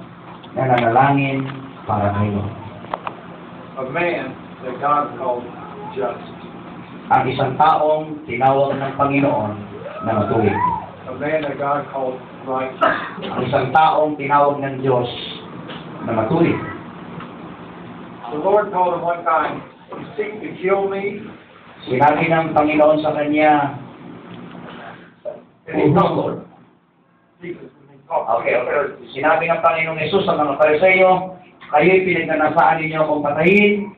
na nanalangin para kayo. A man that God called just. Ang isang taong tinawag ng Panginoon na matuwid. A man that God called righteous. Ang isang taong tinawag ng Diyos na matuwid. The Lord told him one time, you seek to kill me, Sinabi ng Panginoon sa kanya, and he told Jesus. okay. Sinabi ng Panginoong Yesus sa mga Pariseo, kayo'y pinagnanasaan ninyo akong patayin.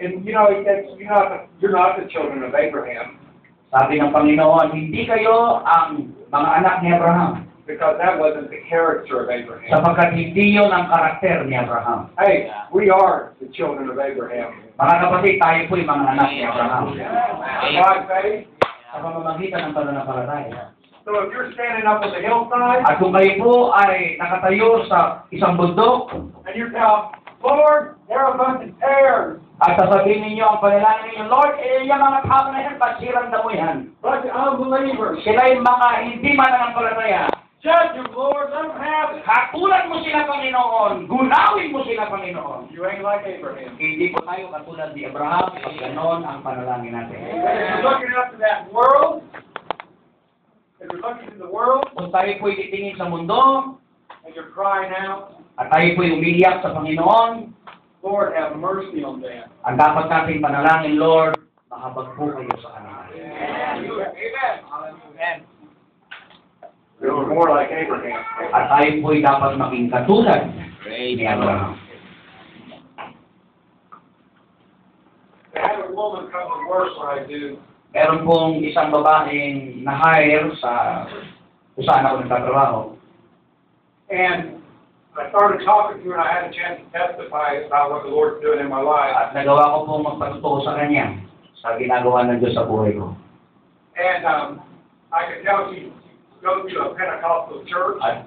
And you know, he said, you're not the children of Abraham, Sabi ng Panginoon, hindi kayo ang mga anak ni Abraham, because that wasn't the character of Abraham. sapagkat hindi yun ang karakter ni Abraham. Hey, we are the children of Abraham. Mga kapatid, tayo po'y mga anak ni Abraham. By faith. Sa pamamagitan ng pananampalataya. So if you're standing up on the hillside, At kung kayo po ay nakatayo sa isang bundok, and you're telling, Lord, there are a bunch of tares, at sasabihin ninyo ang panalangin ninyo, Lord, yung mga tao na yan, pasirang damo yan. bunch of unbelievers. Sila'y mga hindi mananampalataya. Judge them, Lord, let them have it. Hatulan mo sila, Panginoon. Gunawin mo sila, Panginoon. You ain't like Abraham. Hindi po tayo katulad ni Abraham, pag ganon ang panalangin natin. If you're looking up to that world, if you're looking to the world, Kung tayo po'y titingin sa mundo, and you're crying out, at tayo po'y umiiyak sa Panginoon, Lord, have mercy on them. ang dapat nating panalangin, Lord, mahabag po kayo sa kanila. Amen. They were more like Abraham. At tayo po'y dapat maging katulad ni Abraham. They had a woman come to work where I do, Meron pong isang babaeng na-hire sa kung saan ako nagtatrabaho. and I started talking to her, and I had a chance to testify about what the Lord's doing in my life. At nagawa ko pong magpatotoo sa kanya sa ginagawa ng Diyos sa buhay ko. And I could tell she goes to a Pentecostal church. At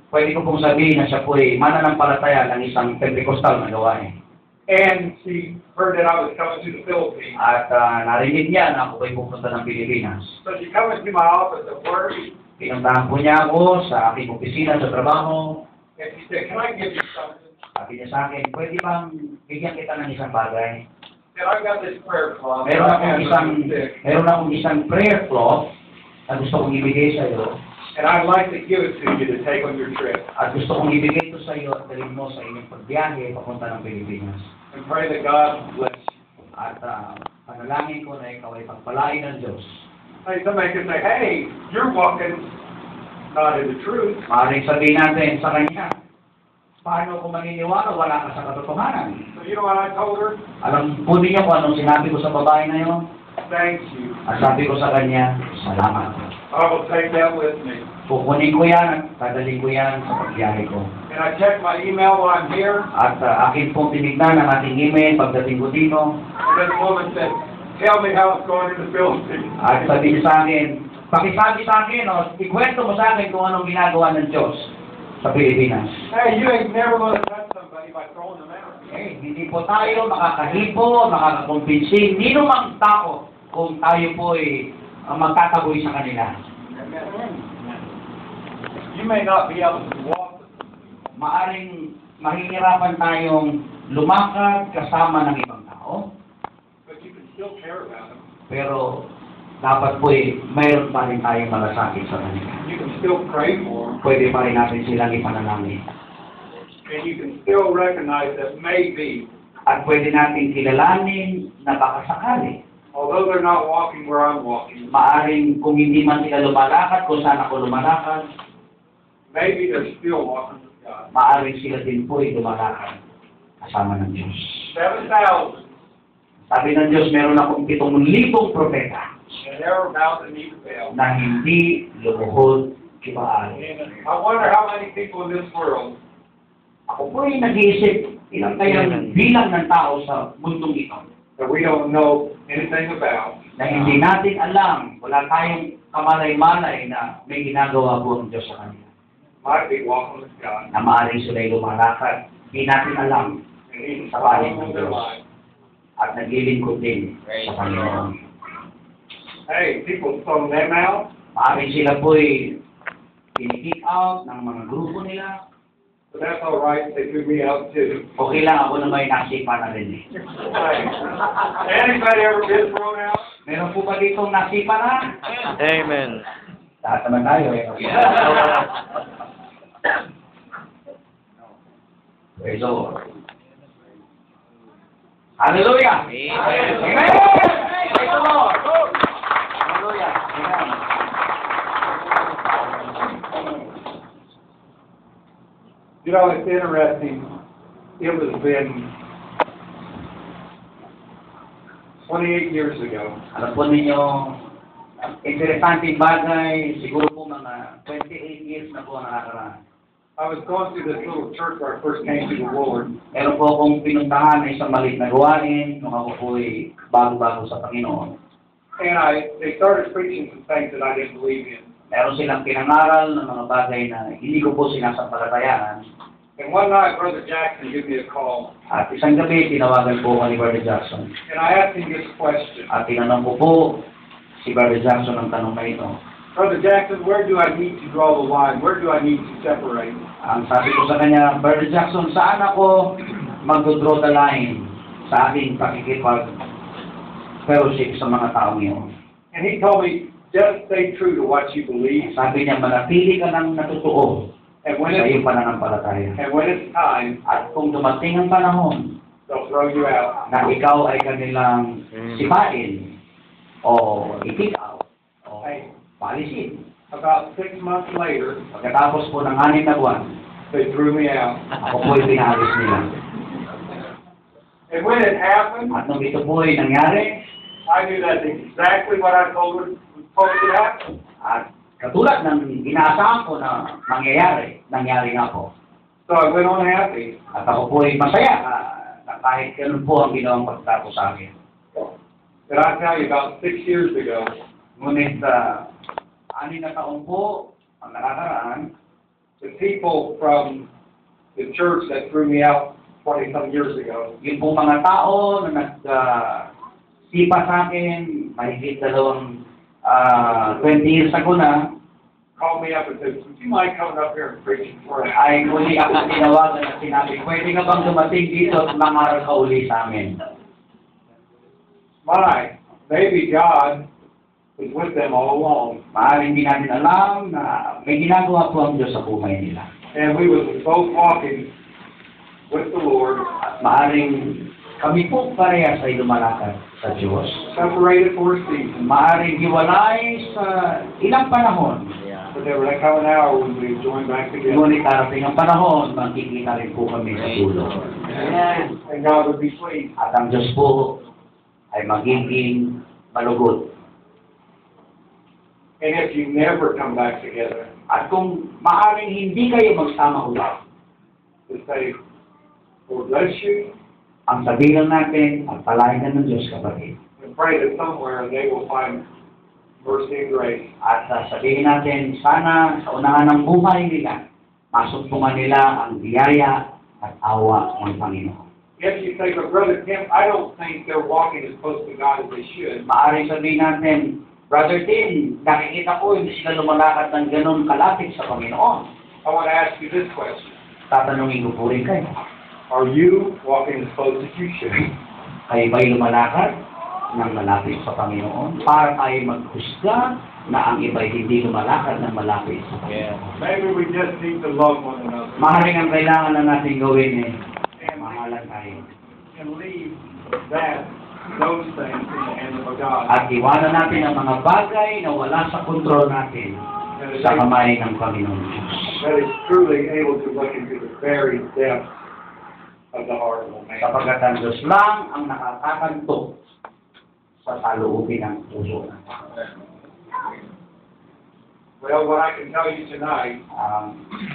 pwede ko pong sabihin na siya po'y mananampalataya ng isang Pentecostal na gawain. And she heard that I was coming to the Philippines. At narinig niya na ako po'y pupunta ng Pilipinas. So she comes to my office at work, Pinuntahan po niya ako sa aking opisina sa trabaho. and she said, can I give you something? Sabi niya sa akin, pwede bang bigyan kita ng isang bagay? And I got this prayer cloth. Meron akong isang prayer cloth na gusto kong ibigay sa iyo. And I'd like to give it to you to take on your trip. At gusto kong ibigay ito sa iyo at dalhin mo sa inyong pagbiyahe papunta ng Pilipinas. And pray that God bless you. At panalangin ko na ikaw ay pagpalain ng Diyos. Hey, somebody could say, hey, you're walking not in the truth. Maaaring sabihin natin sa kanya, paano ko maniniwala wala ka sa katotohanan? So you know what I told her? Alam po niyo kung anong sinabi ko sa babae na yun? Thank you. At sabi ko sa kanya, salamat. I will take that with me. Kukunin ko yan at dadalhin ko yan sa pagbiyahe ko. And I checked my email while I'm here. At akin pong tinignan ang ating email pagdating ko dito. And this woman said, tell me how it's going in the Philippines. At sabi niya sa akin, pakisabi sa akin, ikwento mo sa akin kung anong ginagawa ng Diyos sa Pilipinas. Hey, you ain't never going to touch somebody by throwing them out. Eh, hindi po tayo makakahipo, makakakumbinsi, ninumang tao kung tayo po ay magtataboy sa kanila. You may not be able to walk, Maaring mahihirapan tayong lumakad kasama ng ibang tao, but you can still care about them. pero dapat po ay mayroon pa rin tayong malasakit sa kanila. You can still pray for them. Pwede pa rin natin silang ipanalangin. And you can still recognize that maybe At pwede natin kilalanin na baka sakali. although they're not walking where I'm walking, Maaring kung hindi man sila lumalakad, kung saan ako lumalakad, maybe they're still walking with God. maaring sila din po ay lumalakad kasama ng Diyos. 7,000, Sabi ng Diyos, meron akong 7,000 propeta and they're about to meet Baal. na hindi lumuhod kay Baal. I wonder how many people in this world Ako po ay nag-iisip, ilang kayang bilang ng tao sa mundong ito that we don't know anything about, na hindi natin alam, wala tayong kamalay-malay na may ginagawa po ang Diyos sa kanila. might be walking with God, Na maaaring sila'y lumalakad, hindi natin alam and He's sa panig following ng their Diyos life. at naglilingkod din sa Panginoon. Hey, people throw them out, Maaaring sila po ay kinikick out ng mga grupo nila. but that's all right. They threw me out too. Okay lang, ako na may nasipa na rin eh. Hey, anybody ever been thrown out? Meron po ba ditong nasipa na? Amen. Lahat naman tayo eh. Praise the Lord. Hallelujah! Amen! Praise the Lord! Hallelujah! Amen. You know, it's interesting. It was been 28 years ago. Alam po ninyo, interesanteng bagay, siguro po mga 28 years na po ang nakakaraan. I was going through this little church where I first came to the Lord, Meron po akong pinuntahan na isang maliit na gawain nung ako po ay bago-bago sa Panginoon. and they started preaching some things that I didn't believe in. Meron silang pinangaral ng mga bagay na hindi ko po sinasampalatayaan. And one night, Brother Jackson gave me a call, At isang gabi, tinawagan po ako ni Brother Jackson. and I asked him this question. At tinanong ko po si Brother Jackson ang tanong na ito. Brother Jackson, where do I need to draw the line? Where do I need to separate? Ang sabi ko sa kanya, Brother Jackson, saan ako mag-draw the line sa ating pakikipag-fellowship sa mga taong iyon? And he told me, just stay true to what you believe, Sabi niya, manatili ka ng natutuo and when sa it's, iyong pananampalataya. time, At kung dumating ang panahon they'll throw you out. na ikaw ay kanilang sipain o i-kick out o Hey, paalisin. about 6 months later, Pagkatapos po ng 6 na buwan, they threw me out. ako po ay pinalis nila. And when it happened, At nung ito po ay nangyari, I knew that's exactly what I told her was supposed to happen. at katulad ng inaasahan ko na nangyari nga po. So I went on happy. At ako po ay masaya na kahit ganun po ang ginawang pagtatapos sa akin. And I tell you, about 6 years ago, Ngunit 6 na taon po ang nakakaraan, the people from the church that threw me out 20-some years ago, yung po mga tao na nagsipa sa akin, mahigit 20 years ago na, called me up and said, would you mind coming up here and preaching for us? ay muli ako tinawagan at sinabi, pwede ka bang dumating dito at mangaral ka uli sa amin? Maybe God was with them all along. Maaaring hindi natin alam na may ginagawa po ang Diyos sa buhay nila. And we was both walking with the Lord, At maaaring kami po parehas ay lumalakad sa Diyos. separated for a season. Maaaring hiwalay sa ilang panahon. But there would come an hour when we joined back together. Ngunit darating ang panahon, magkikita rin po kami sa dulo. And God would be pleased. At ang Diyos po ay magiging malugod. And if you never come back together, At kung maaaring hindi kayo magsama ulit, to say, Lord bless you, ang sabihin natin, pagpalain ka ng Diyos, kapatid. and pray that somewhere they will find mercy and grace. At sabihin natin, sana sa unahan ng buhay nila, masumpungan nila ang biyaya at awa ng Panginoon. If you say, but Brother Tim, I don't think they're walking as close to God as they should, Maaaring sabihin natin, Brother Tim, nakikita ko hindi sila lumalakad ng ganun kalapit sa Panginoon. I want to ask you this question. Tatanungin ko po rin kayo, Are you walking as close as you should? kayo ba'y lumalakad ng malapit sa Panginoon para tayo maghusga na ang iba'y hindi lumalakad ng malapit sa Panginoon? Maybe we just need to love one another Maaaring ang kailangan na natin gawin eh, mahalan tayo. and leave those things in the hands of God. At iwanan natin ang mga bagay na wala sa kontrol natin sa kamay ng Panginoon Diyos. That is truly able to look into the very depths of the heart of a man. Sapagkat ang Diyos lang ang nakakakanto sa saloobin ng puso. Well, what I can tell you tonight,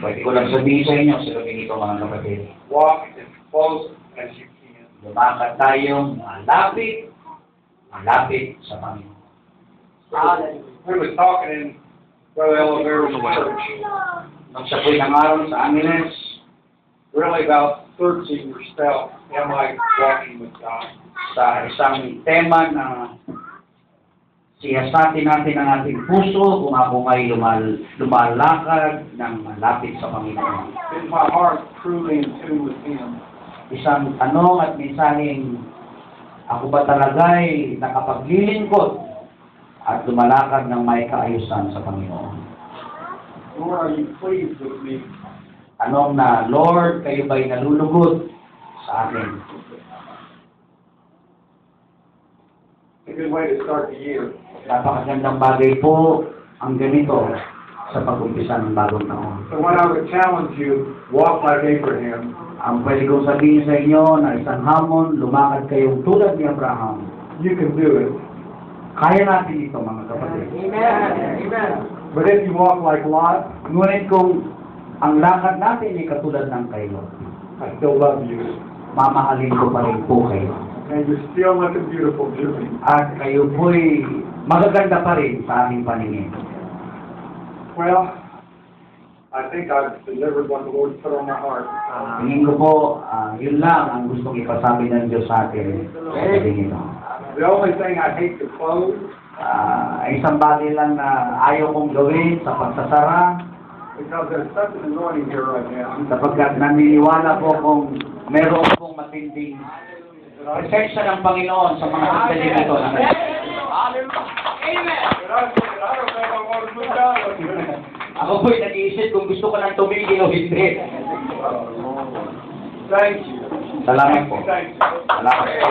Pwede ko lang sabihin sa inyo, silupin ito mga kapatid. walk as close as you can. Lumakad tayong malapit sa Panginoon. We was talking in Brother Oliver's church Nung siya po'y nangaral sa Angeles, really about searching yourself. Am I walking with God? sa isang tema na siyasatin natin ang ating puso kung ako ay lumalakad ng malapit sa Panginoon. Is my heart truly in tune with Him? Isang tanong at mensaheng ako ba talaga'y nakapaglilingkod at lumalakad ng may kaayusan sa Panginoon. Lord, are you pleased with me? Tanong na, Lord, kayo ba'y nalulugod sa akin? It's a good way to start the year. Napakagandang bagay po ang ganito sa pag-umpisa ng bagong taon. So when I would challenge you, walk like Abraham, Ang pwede kong sabihin sa inyo na isang hamon, lumakad kayong tulad ni Abraham. you can do it. Kaya natin ito, mga kapatid. Amen. But if you walk like Lot, Ngunit kung ang lakad natin ay katulad ng kayo, I still love you. mamahalin ko pa rin po kayo. And you're still looking beautiful to me. At kayo po'y magaganda pa rin sa aming paningin. Well, I think I've delivered what the Lord put on my heart. Tingin ko po, yun lang ang gustong ipasabi ng Diyos sa atin sa galing ito. The only thing I hate to close, Isang bagay lang na ayaw kong gawin sa pagsasara, because there's such an anointing here right now, sapagkat naniniwala po kung meron pong matinding presensya ng Panginoon sa mga sandali na ito. but I don't know if I want to move down with you. Ako po'y nag-iisip kung gusto ko nang tumigil o hindi. Thank you. Salamat po. Thank you. Salamat po.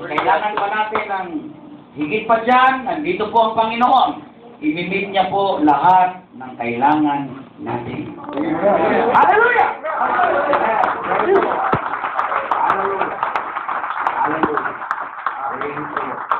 Kailangan pa natin ng higit pa dyan, nandito po ang Panginoon. Imimit niya po lahat ng kailangan natin. Hallelujah! Hallelujah! Hallelujah! Hallelujah!